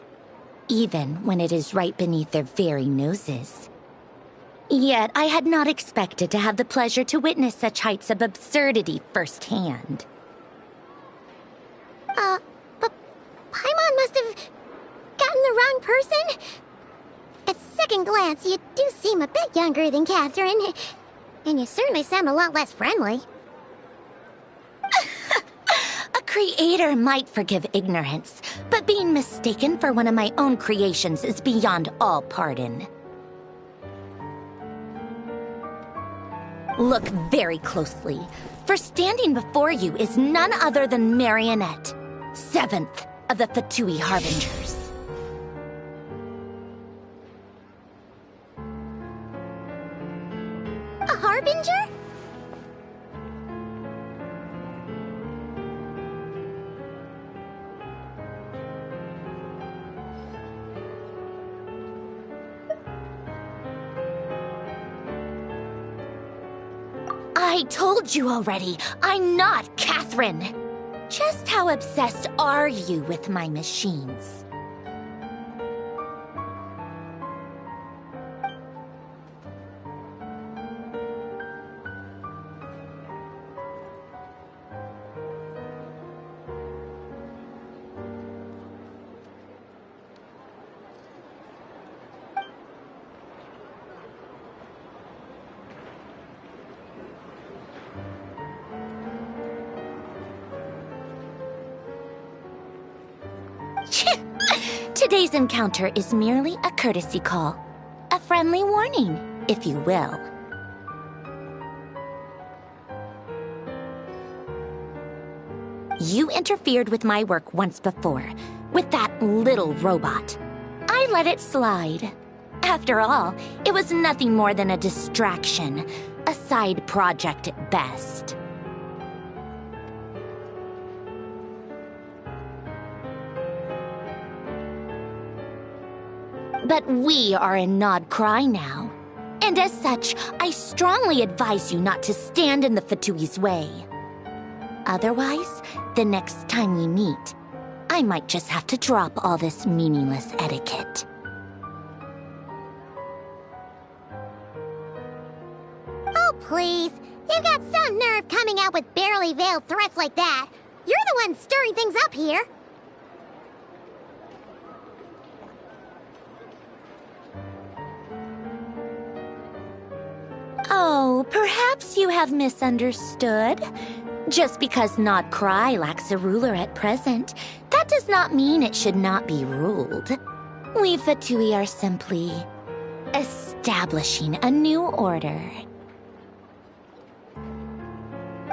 even when it is right beneath their very noses. Yet I had not expected to have the pleasure to witness such heights of absurdity firsthand. But Paimon must have gotten the wrong person? At second glance, you do seem a bit younger than Catherine, and you certainly sound a lot less friendly. A creator might forgive ignorance, but being mistaken for one of my own creations is beyond all pardon. Look very closely, for standing before you is none other than Marionette, 7th of the Fatui Harbingers. A Harbinger? I told you already, I'm not Catherine. Just how obsessed are you with my machines? Today's encounter is merely a courtesy call. A friendly warning, if you will. You interfered with my work once before, with that little robot. I let it slide. After all, it was nothing more than a distraction, a side project at best. But we are in Nod Cry now. And as such, I strongly advise you not to stand in the Fatui's way. Otherwise, the next time we meet, I might just have to drop all this meaningless etiquette. Oh, please. You've got some nerve coming out with barely veiled threats like that. You're the one stirring things up here. Oh, perhaps you have misunderstood. Just because Nod Cry lacks a ruler at present, that does not mean it should not be ruled. We Fatui are simply establishing a new order.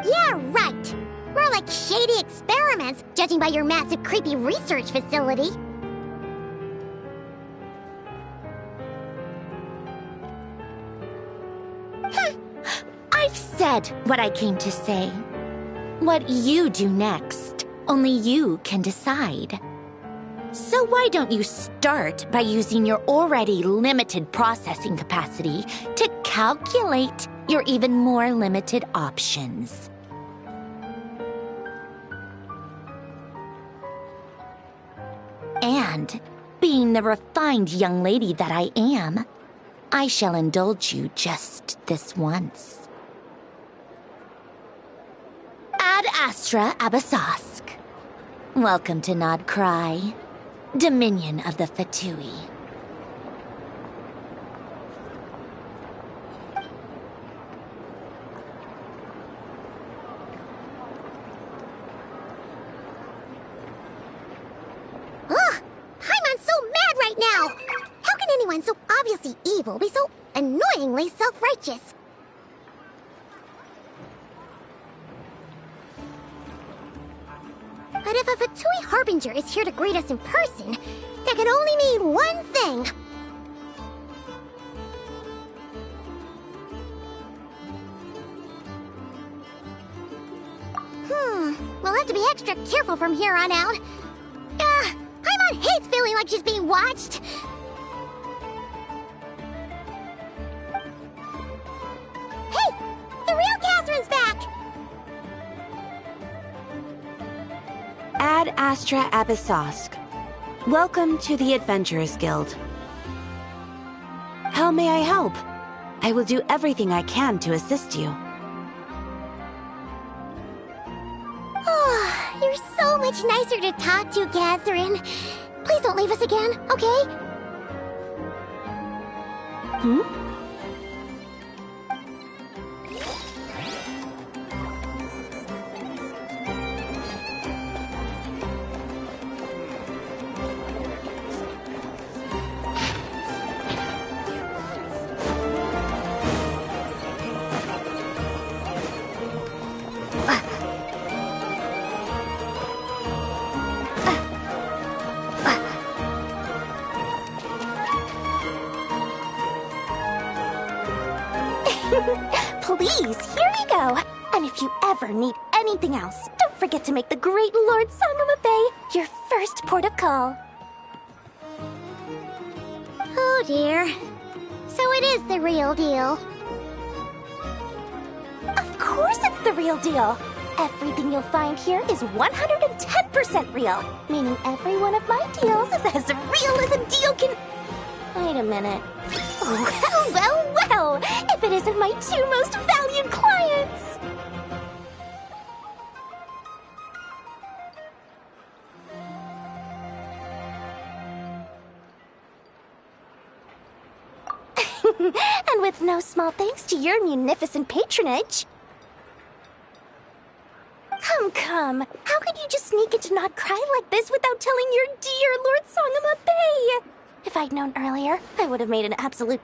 Yeah, right. More like shady experiments, judging by your massive creepy research facility. I've said what I came to say. What you do next, only you can decide. So why don't you start by using your already limited processing capacity to calculate your even more limited options? And, being the refined young lady that I am, I shall indulge you just this once. Ad Astra Abyssosque. Welcome to Nod Cry, Dominion of the Fatui. So obviously evil be so annoyingly self-righteous. But if a Fatui Harbinger is here to greet us in person, that can only mean one thing. We'll have to be extra careful from here on out. Paimon hates feeling like she's being watched. Ad Astra Abyssosque. Welcome to the Adventurers Guild. How may I help? I will do everything I can to assist you. Oh, you're so much nicer to talk to, Catherine. Please don't leave us again, okay? Please, here you go. And if you ever need anything else, don't forget to make the great Lord Sangama Bay your first port of call. Oh dear. So it is the real deal. Of course it's the real deal. Everything you'll find here is 110% real, meaning every one of my deals is as real as a deal can... Wait a minute. Well, if it isn't my two most valued clients! And with no small thanks to your munificent patronage. Come. How could you just sneak into Nod Cry like this without telling your dear Lord Sangama Bay? If I'd known earlier, I would have made an absolute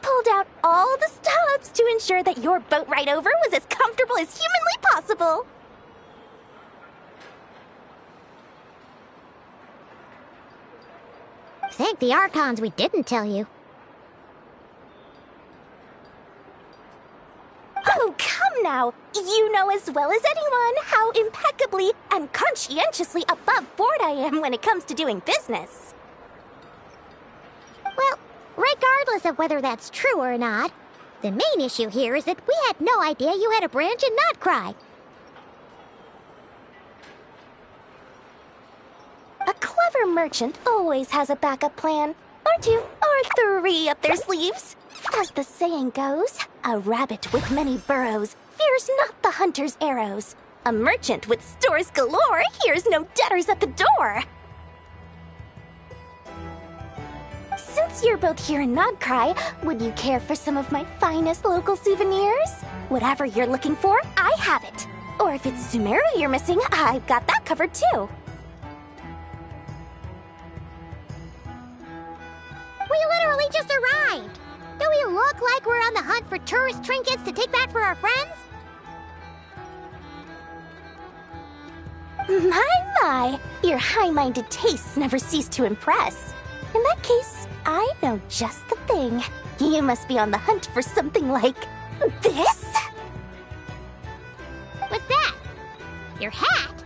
pulled out all the stops to ensure that your boat ride over was as comfortable as humanly possible. Thank the Archons we didn't tell you. Oh, come now! You know as well as anyone how impeccably and conscientiously above board I am when it comes to doing business. Well, regardless of whether that's true or not, the main issue here is that we had no idea you had a branch in Nod Cry. A clever merchant always has a backup plan, or two, or three up their sleeves. As the saying goes, a rabbit with many burrows fears not the hunter's arrows. A merchant with stores galore hears no debtors at the door. Since you're both here in Nod Cry, would you care for some of my finest local souvenirs? Whatever you're looking for, I have it. Or if it's Sumeru you're missing, I've got that covered too. We literally just arrived! Do we look like we're on the hunt for tourist trinkets to take back for our friends? My, your high-minded tastes never cease to impress. In that case, I know just the thing. You must be on the hunt for something like this? What's that? Your hat?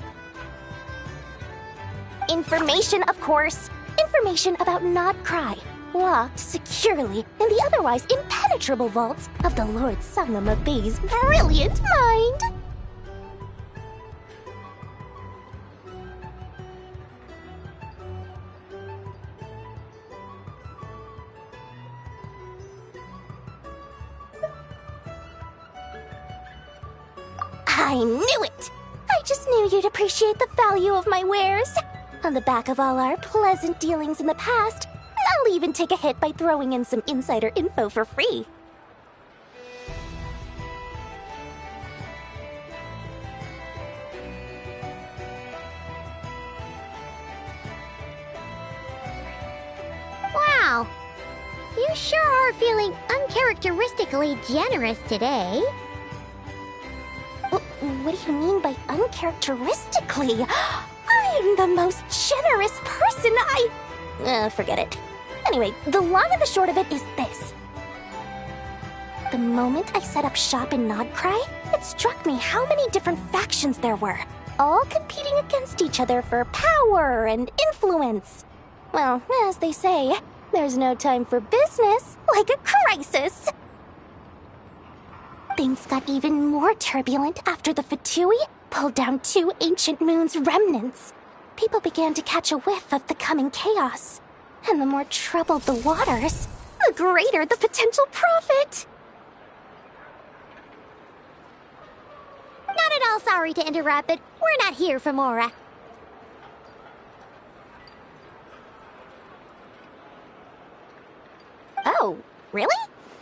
Information, of course. Information about Nodcry, locked securely in the otherwise impenetrable vaults of the Lord Sangama Bay's brilliant mind. I knew it! I just knew you'd appreciate the value of my wares. On the back of all our pleasant dealings in the past, I'll even take a hit by throwing in some insider info for free. Wow. You sure are feeling uncharacteristically generous today. What do you mean by uncharacteristically? I'm the most generous person forget it. Anyway, the long and the short of it is this. The moment I set up shop in Nodcry, it struck me how many different factions there were, all competing against each other for power and influence. Well, as they say, there's no time for business like a crisis. Things got even more turbulent after the Fatui pulled down 2 ancient moon's remnants. People began to catch a whiff of the coming chaos. And the more troubled the waters, the greater the potential profit. Not at all sorry to interrupt, but we're not here for Mora. Oh, really?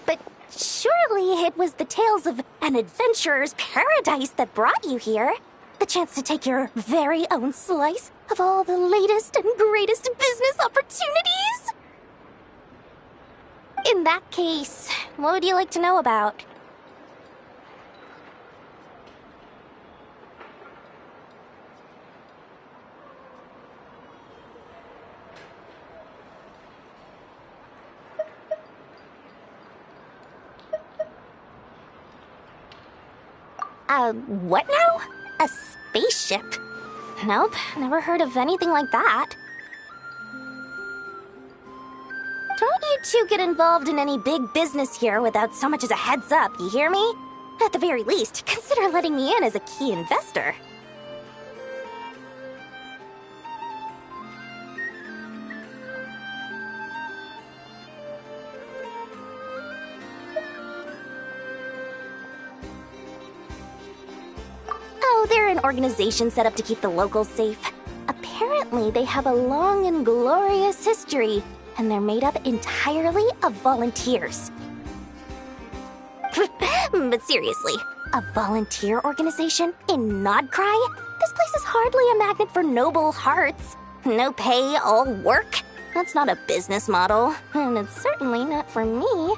But surely it was the tales of an adventurer's paradise that brought you here. The chance to take your very own slice of all the latest and greatest business opportunities? In that case, what would you like to know about? What now? A spaceship? Nope, never heard of anything like that. Don't you two get involved in any big business here without so much as a heads up, you hear me? At the very least, consider letting me in as a key investor. They're an organization set up to keep the locals safe. Apparently, they have a long and glorious history, and they're made up entirely of volunteers. But seriously, a volunteer organization in Nodcry? This place is hardly a magnet for noble hearts. No pay, all work. That's not a business model, and it's certainly not for me.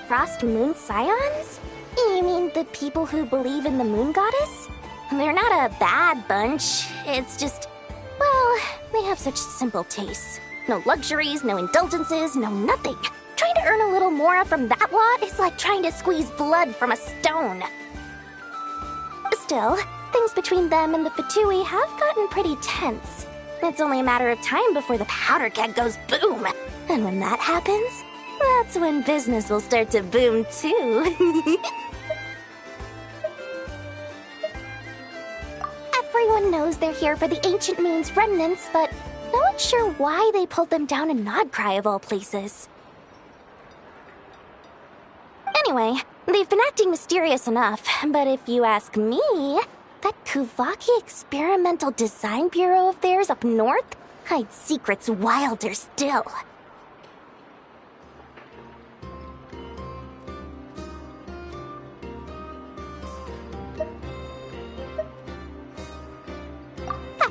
Frost Moon Scions? You mean the people who believe in the moon goddess? They're not a bad bunch. It's just, well, they have such simple tastes. No luxuries, no indulgences, no nothing. Trying to earn a little more from that lot is like trying to squeeze blood from a stone. Still, things between them and the Fatui have gotten pretty tense. It's only a matter of time before the powder keg goes boom. And when that happens, that's when business will start to boom, too. Everyone knows they're here for the Ancient Moon's remnants, but no one's sure why they pulled them down in Nodcry of all places. Anyway, they've been acting mysterious enough, but if you ask me, that Kuvaki Experimental Design Bureau of theirs up north hides secrets wilder still.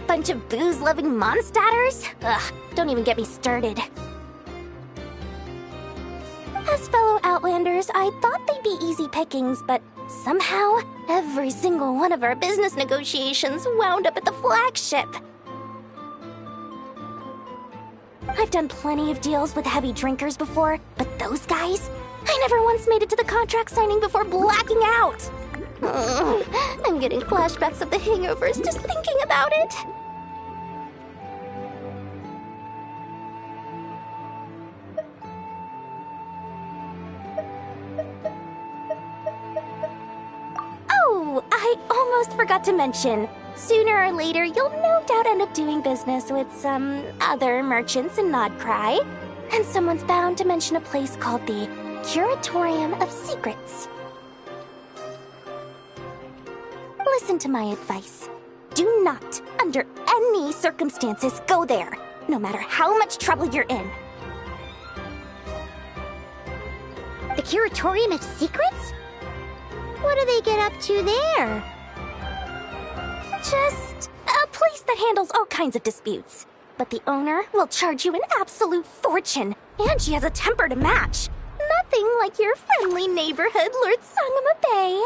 Bunch of booze-loving monstators? Ugh, don't even get me started. As fellow Outlander outlanders, I thought they'd be easy pickings, but somehow, every single one of our business negotiations wound up at the flagship. I've done plenty of deals with heavy drinkers before, but those guys? I never once made it to the contract signing before blacking out. I'm getting flashbacks of the hangovers just thinking about it. Oh, I almost forgot to mention. Sooner or later, you'll no doubt end up doing business with some other merchants in Nodcry. And someone's bound to mention a place called the Curatorium of Secrets. Listen to my advice. Do not, under any circumstances, go there, no matter how much trouble you're in. The Curatorium of Secrets? What do they get up to there? Just a place that handles all kinds of disputes. But the owner will charge you an absolute fortune, and she has a temper to match. Nothing like your friendly neighborhood, Lord Sangama Bay.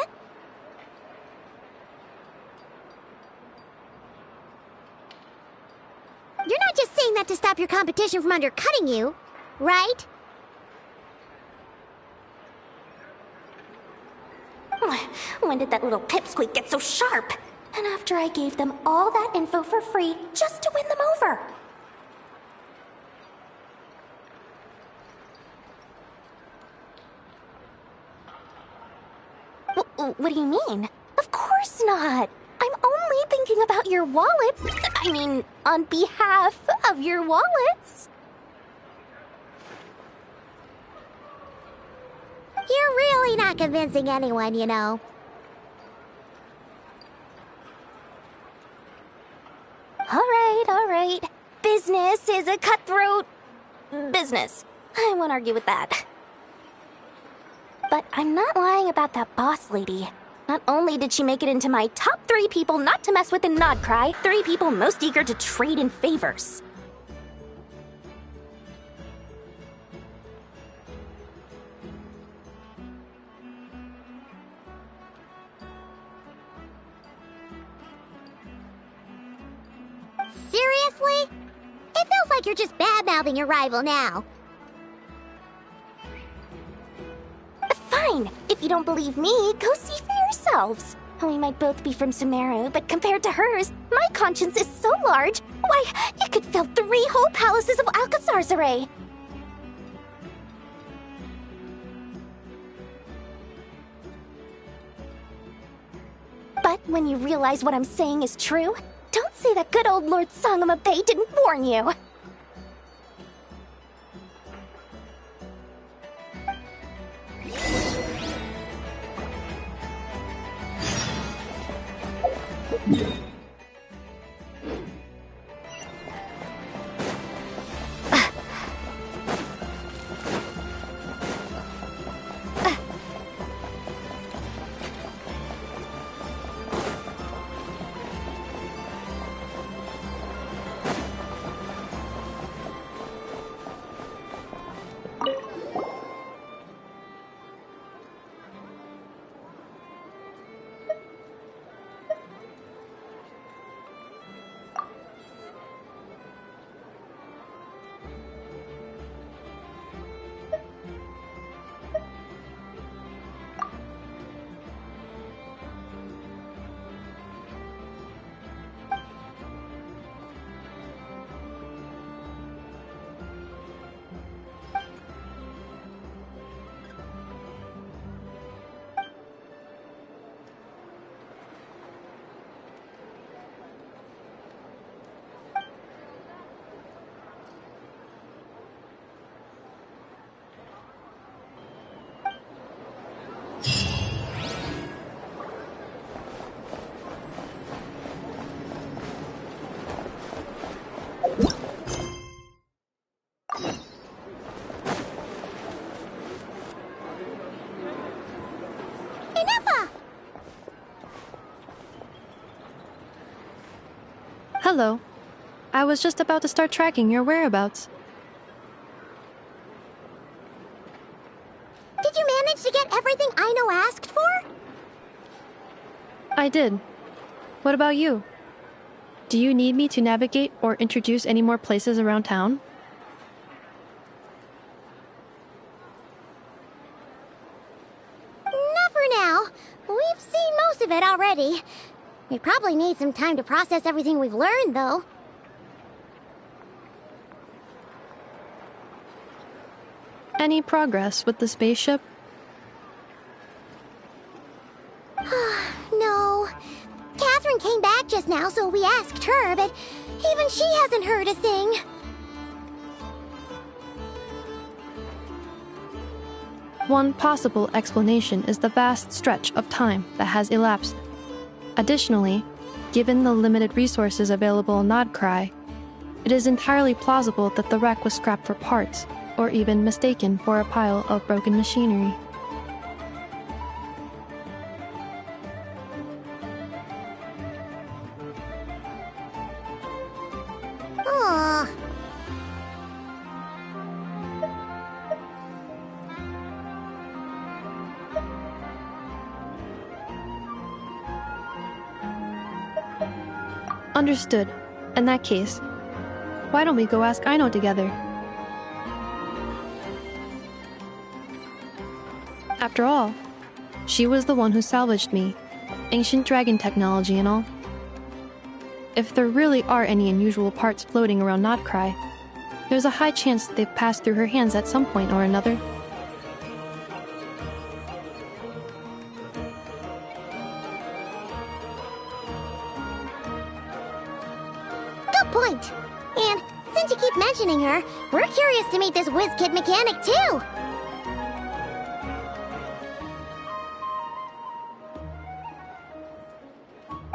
You're not just saying that to stop your competition from undercutting you, right? When did that little pipsqueak get so sharp? And after I gave them all that info for free just to win them over. What do you mean? Of course not. I'm only thinking about your wallets. I mean, on behalf of your wallets. You're really not convincing anyone, you know. All right. Business is a cutthroat business. I won't argue with that. But I'm not lying about that boss lady. Not only did she make it into my top 3 people not to mess with in Nodcry, 3 people most eager to trade in favors. Seriously? It feels like you're just bad-mouthing your rival now. Fine. If you don't believe me, go see for yourselves. We might both be from Sumeru, but compared to hers, my conscience is so large, why, it could fill 3 whole palaces of Alcazar's array. But when you realize what I'm saying is true, don't say that good old Lord Sangama Bay didn't warn you. Hello. I was just about to start tracking your whereabouts. Did you manage I did. What about you? Do you need me to navigate or introduce any more places around town? Not for now. We've seen most of it already. We probably need some time to process everything we've learned, though. Any progress with the spaceship? No. Catherine came back just now, so we asked her, but even she hasn't heard a thing. One possible explanation is the vast stretch of time that has elapsed. Additionally, given the limited resources available in Nodcry, it is entirely plausible that the wreck was scrapped for parts, or even mistaken for a pile of broken machinery. Aww. Understood. In that case, why don't we go ask Aino together? After all, she was the one who salvaged me, ancient dragon technology and all. If there really are any unusual parts floating around Nodcry, there's a high chance they've passed through her hands at some point or another. Good point. And since you keep mentioning her, we're curious to meet this whiz-kid mechanic, too.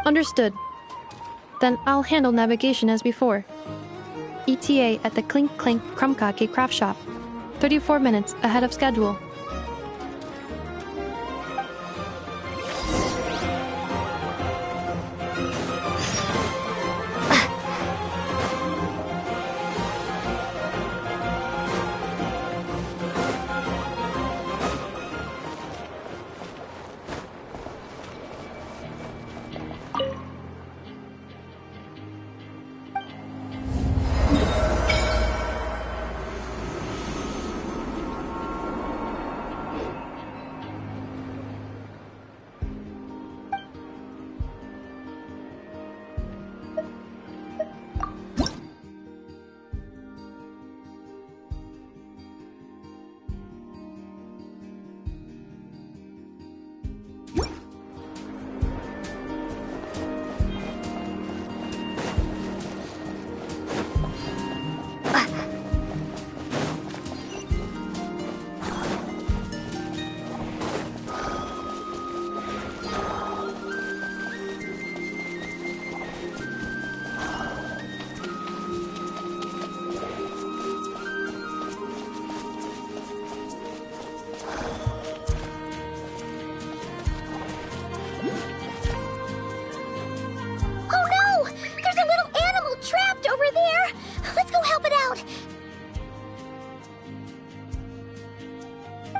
Understood. Then I'll handle navigation as before. ETA at the Clink Clink Krumkake craft shop. 34 minutes ahead of schedule.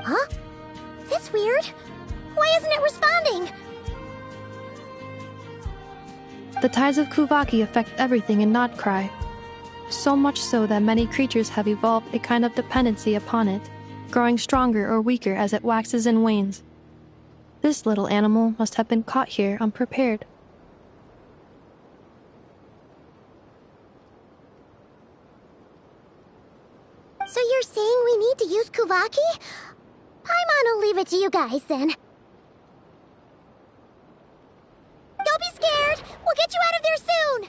Huh? That's weird. Why isn't it responding? The tides of Kuvaki affect everything in Nodcry. So much so that many creatures have evolved a kind of dependency upon it, growing stronger or weaker as it waxes and wanes. This little animal must have been caught here unprepared. So you're saying we need to use Kuvaki? Paimon will leave it to you guys then. Don't be scared! We'll get you out of there soon!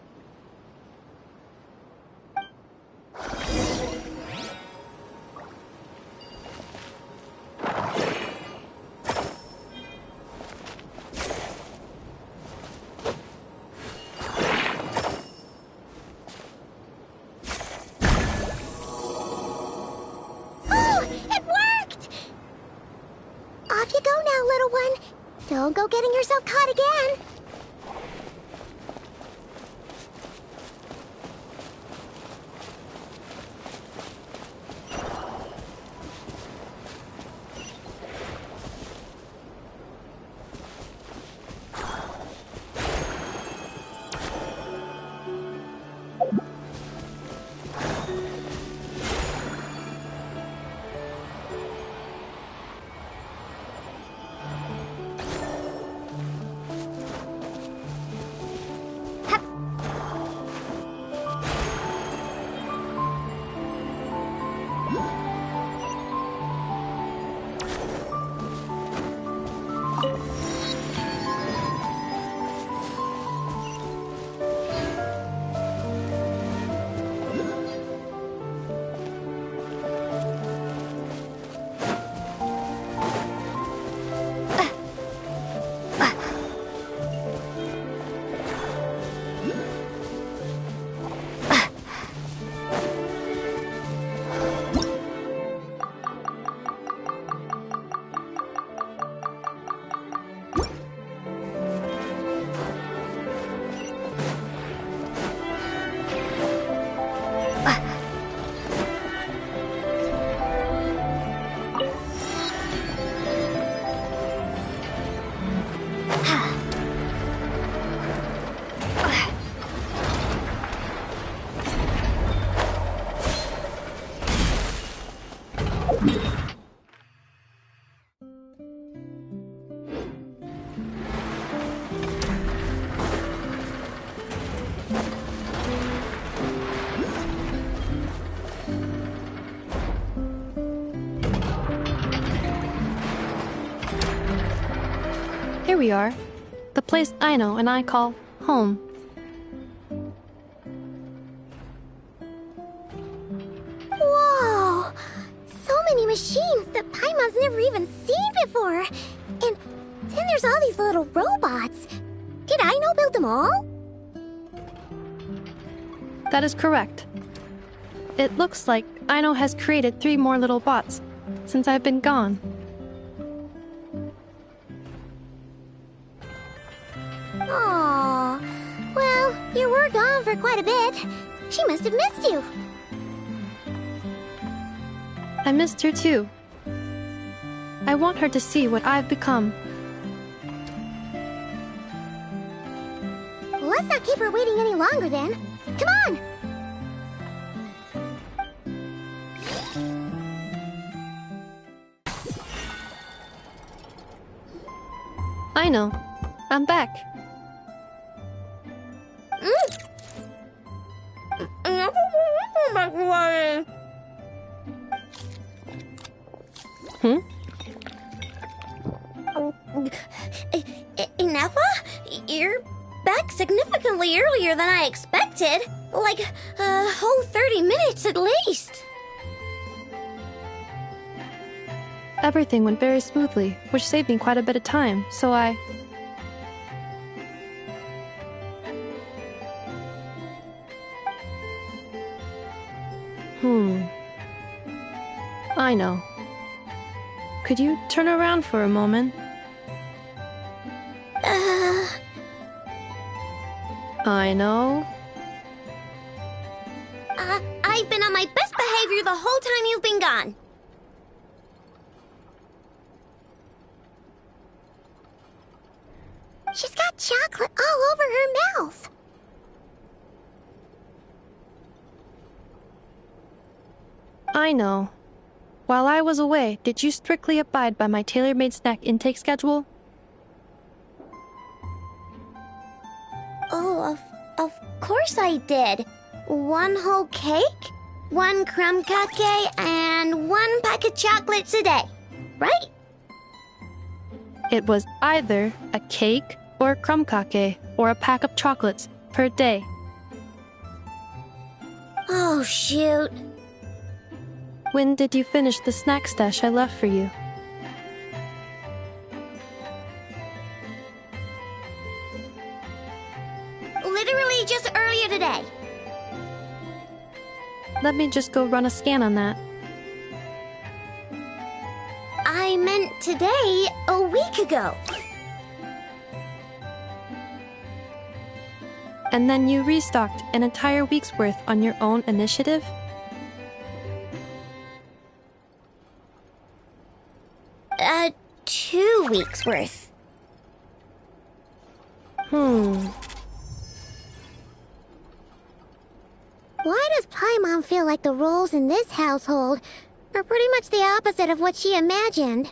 Off you go now, little one. Don't go getting yourself caught again. we are. The place Aino and I call home. Whoa! So many machines that Paimon's never even seen before. And then there's all these little robots. Did Aino build them all? That is correct. It looks like Aino has created 3 more little bots since I've been gone. Aww. Well, you were gone for quite a bit. She must have missed you. I missed her too. I want her to see what I've become. Let's not keep her waiting any longer then. Come on! Aino, I'm back. Ineffa? You're back significantly earlier than I expected. Like a whole 30 minutes at least. Everything went very smoothly, which saved me quite a bit of time, so I... I know. Could you turn around for a moment? I know. I've been on my best behavior the whole time you've been gone. She's got chocolate all over her mouth. I know. While I was away, did you strictly abide by my tailor-made snack intake schedule? Oh, of course I did. 1 whole cake, 1 crumb cake, and 1 pack of chocolates a day, right? It was either a cake or a crumb cake or a pack of chocolates per day. Oh, shoot. When did you finish the snack stash I left for you? Literally just earlier today. Let me just go run a scan on that. I meant today, a week ago. And then you restocked an entire week's worth on your own initiative? 2 weeks worth. Why does Paimon feel like the roles in this household are pretty much the opposite of what she imagined?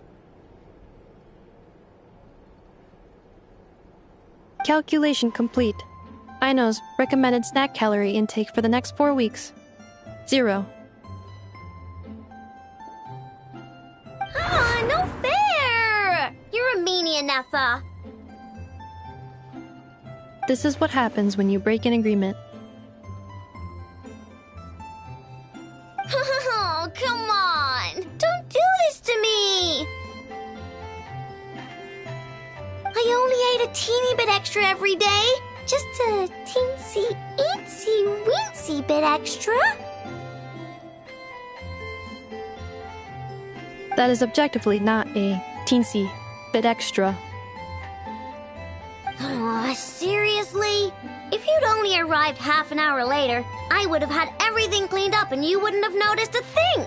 Calculation complete. Aino's recommended snack calorie intake for the next 4 weeks. 0. No fair! You're a meanie, Ineffa. This is what happens when you break an agreement. Oh, come on! Don't do this to me! I only ate a teeny bit extra every day. Just a teensy-eensy-weensy bit extra. That is objectively not a teensy bit extra. Oh, seriously? If you'd only arrived half an hour later, I would have had everything cleaned up and you wouldn't have noticed a thing.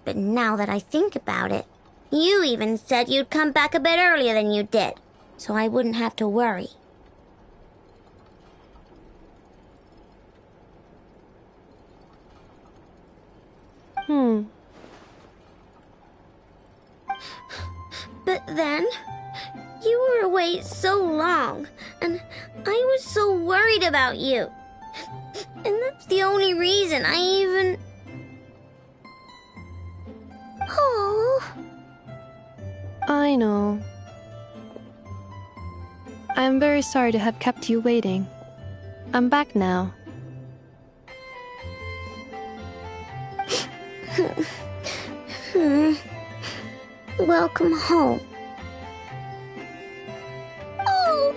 But now that I think about it, you even said you'd come back a bit earlier than you did, so I wouldn't have to worry. But then, you were away so long, and I was so worried about you. And that's the only reason I even... I know. I am very sorry to have kept you waiting. I'm back now. Welcome home. Oh!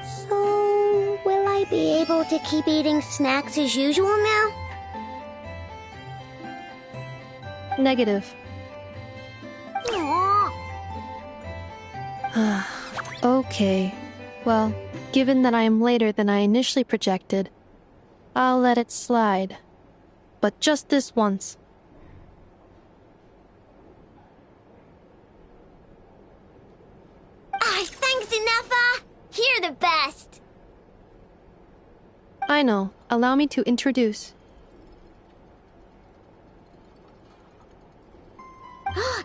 So, will I be able to keep eating snacks as usual now? Negative. Aww. Okay. Well, given that I am later than I initially projected, I'll let it slide. But just this once. Thanks, Inefa! You're the best! I know. Allow me to introduce.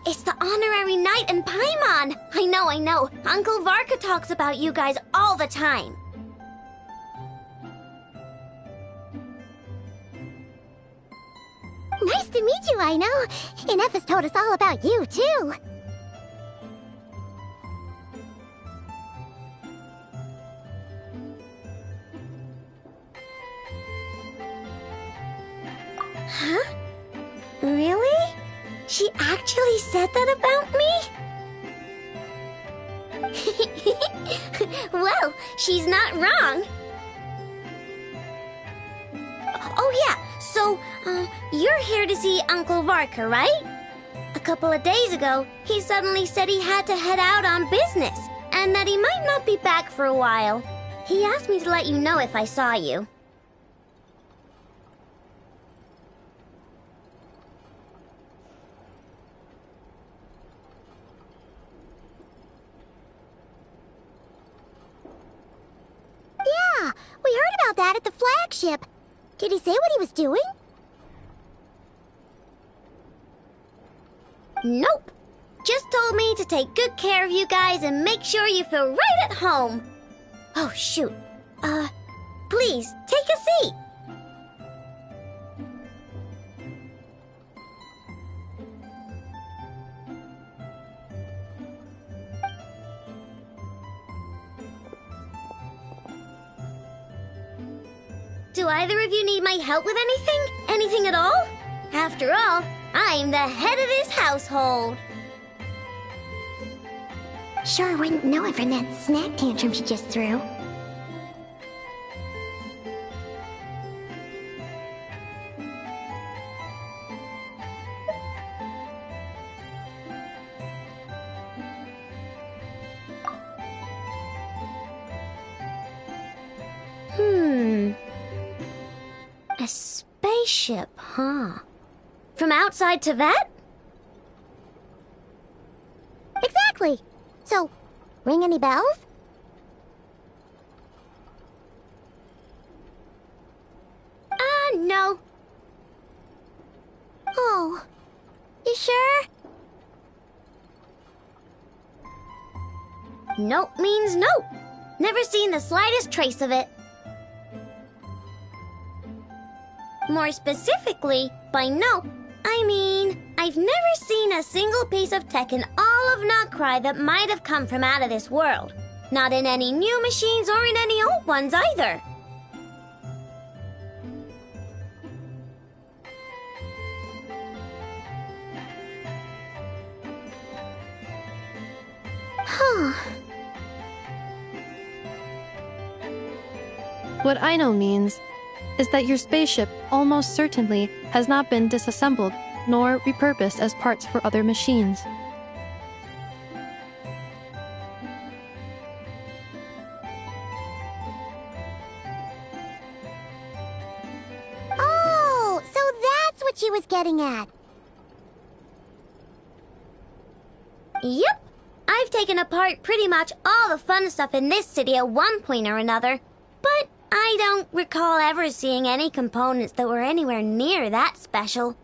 It's the honorary knight and Paimon! I know. Uncle Varka talks about you guys all the time. Nice to meet you, I know. Inefa's told us all about you, too. Huh? Really? She actually said that about me? Well, she's not wrong. Oh yeah, so, you're here to see Uncle Varka, right? A couple of days ago, he suddenly said he had to head out on business, and that he might not be back for a while. He asked me to let you know if I saw you. Yeah, we heard about that at the flagship. Did he say what he was doing? Nope. Just told me to take good care of you guys and make sure you feel right at home. Oh, shoot. Please, take a seat. Do either of you need my help with anything? Anything at all? After all, I'm the head of this household. Sure wouldn't know it from that snack tantrum she just threw. A spaceship, huh? From outside to that? Exactly. So, ring any bells? No. Oh, you sure? Nope means nope. Never seen the slightest trace of it. More specifically, by nope, I mean, I've never seen a single piece of tech in all of Notcry that might have come from out of this world. Not in any new machines or in any old ones either. Huh. What I know means is that your spaceship almost certainly has not been disassembled nor repurposed as parts for other machines. Oh, so that's what she was getting at. Yep. I've taken apart pretty much all the fun stuff in this city at one point or another, but I don't recall ever seeing any components that were anywhere near that special.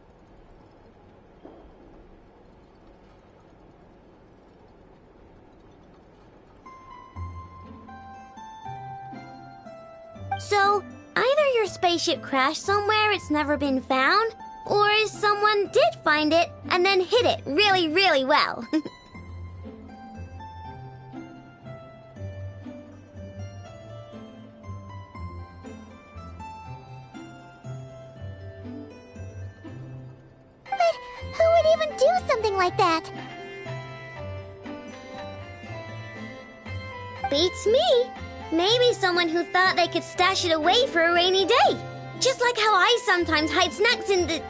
So, either your spaceship crashed somewhere it's never been found, Or someone did find it and then hid it really, really well. But who would even do something like that? Beats me. Maybe someone who thought they could stash it away for a rainy day. Just like how I sometimes hide snacks in the...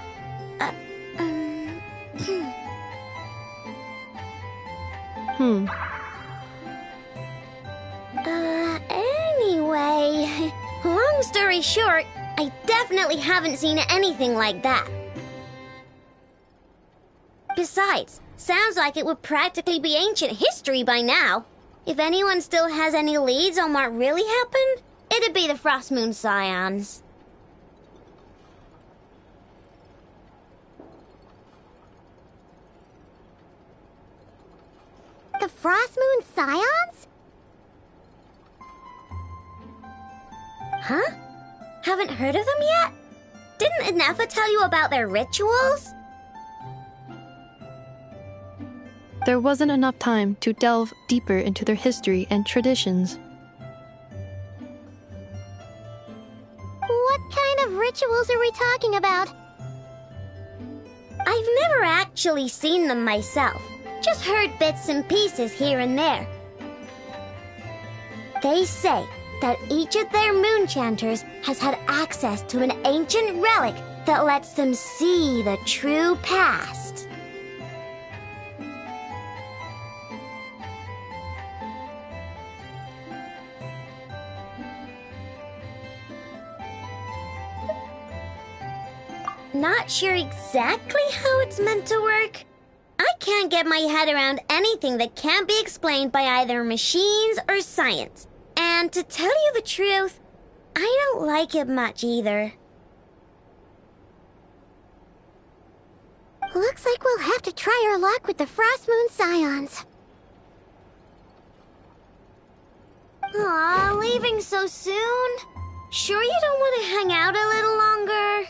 Anyway... Long story short, I definitely haven't seen anything like that. Besides, sounds like it would practically be ancient history by now. If anyone still has any leads on what really happened, it'd be the Frost Moon Scions. The Frost Moon Scions? Huh? Haven't heard of them yet? Didn't Inefa tell you about their rituals? There wasn't enough time to delve deeper into their history and traditions. What kind of rituals are we talking about? I've never actually seen them myself, just heard bits and pieces here and there. They say that each of their moon chanters has had access to an ancient relic that lets them see the true past. Not sure exactly how it's meant to work. I can't get my head around anything that can't be explained by either machines or science. And to tell you the truth, I don't like it much either. Looks like we'll have to try our luck with the Frost Moon Scions. Aw, leaving so soon? Sure you don't want to hang out a little longer?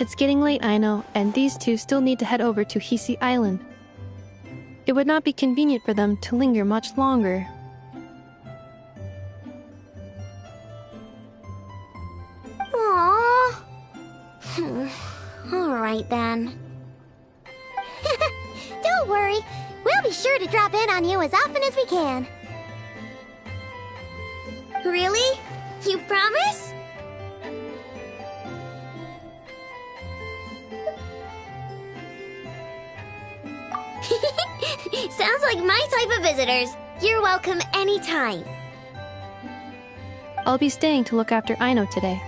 It's getting late, I know, and these two still need to head over to Hisi Island. It would not be convenient for them to linger much longer. Aww. Alright then. Don't worry, we'll be sure to drop in on you as often as we can. Really? You promise? Sounds like my type of visitors. You're welcome anytime. I'll be staying to look after Aino today,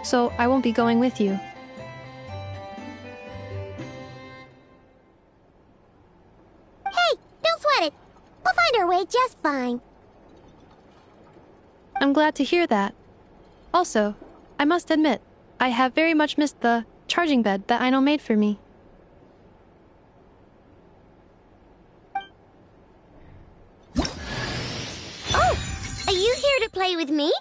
so I won't be going with you. Hey, don't sweat it. We'll find our way just fine. I'm glad to hear that. Also, I must admit, I have very much missed the charging bed that Aino made for me. Oh, are you here to play with me?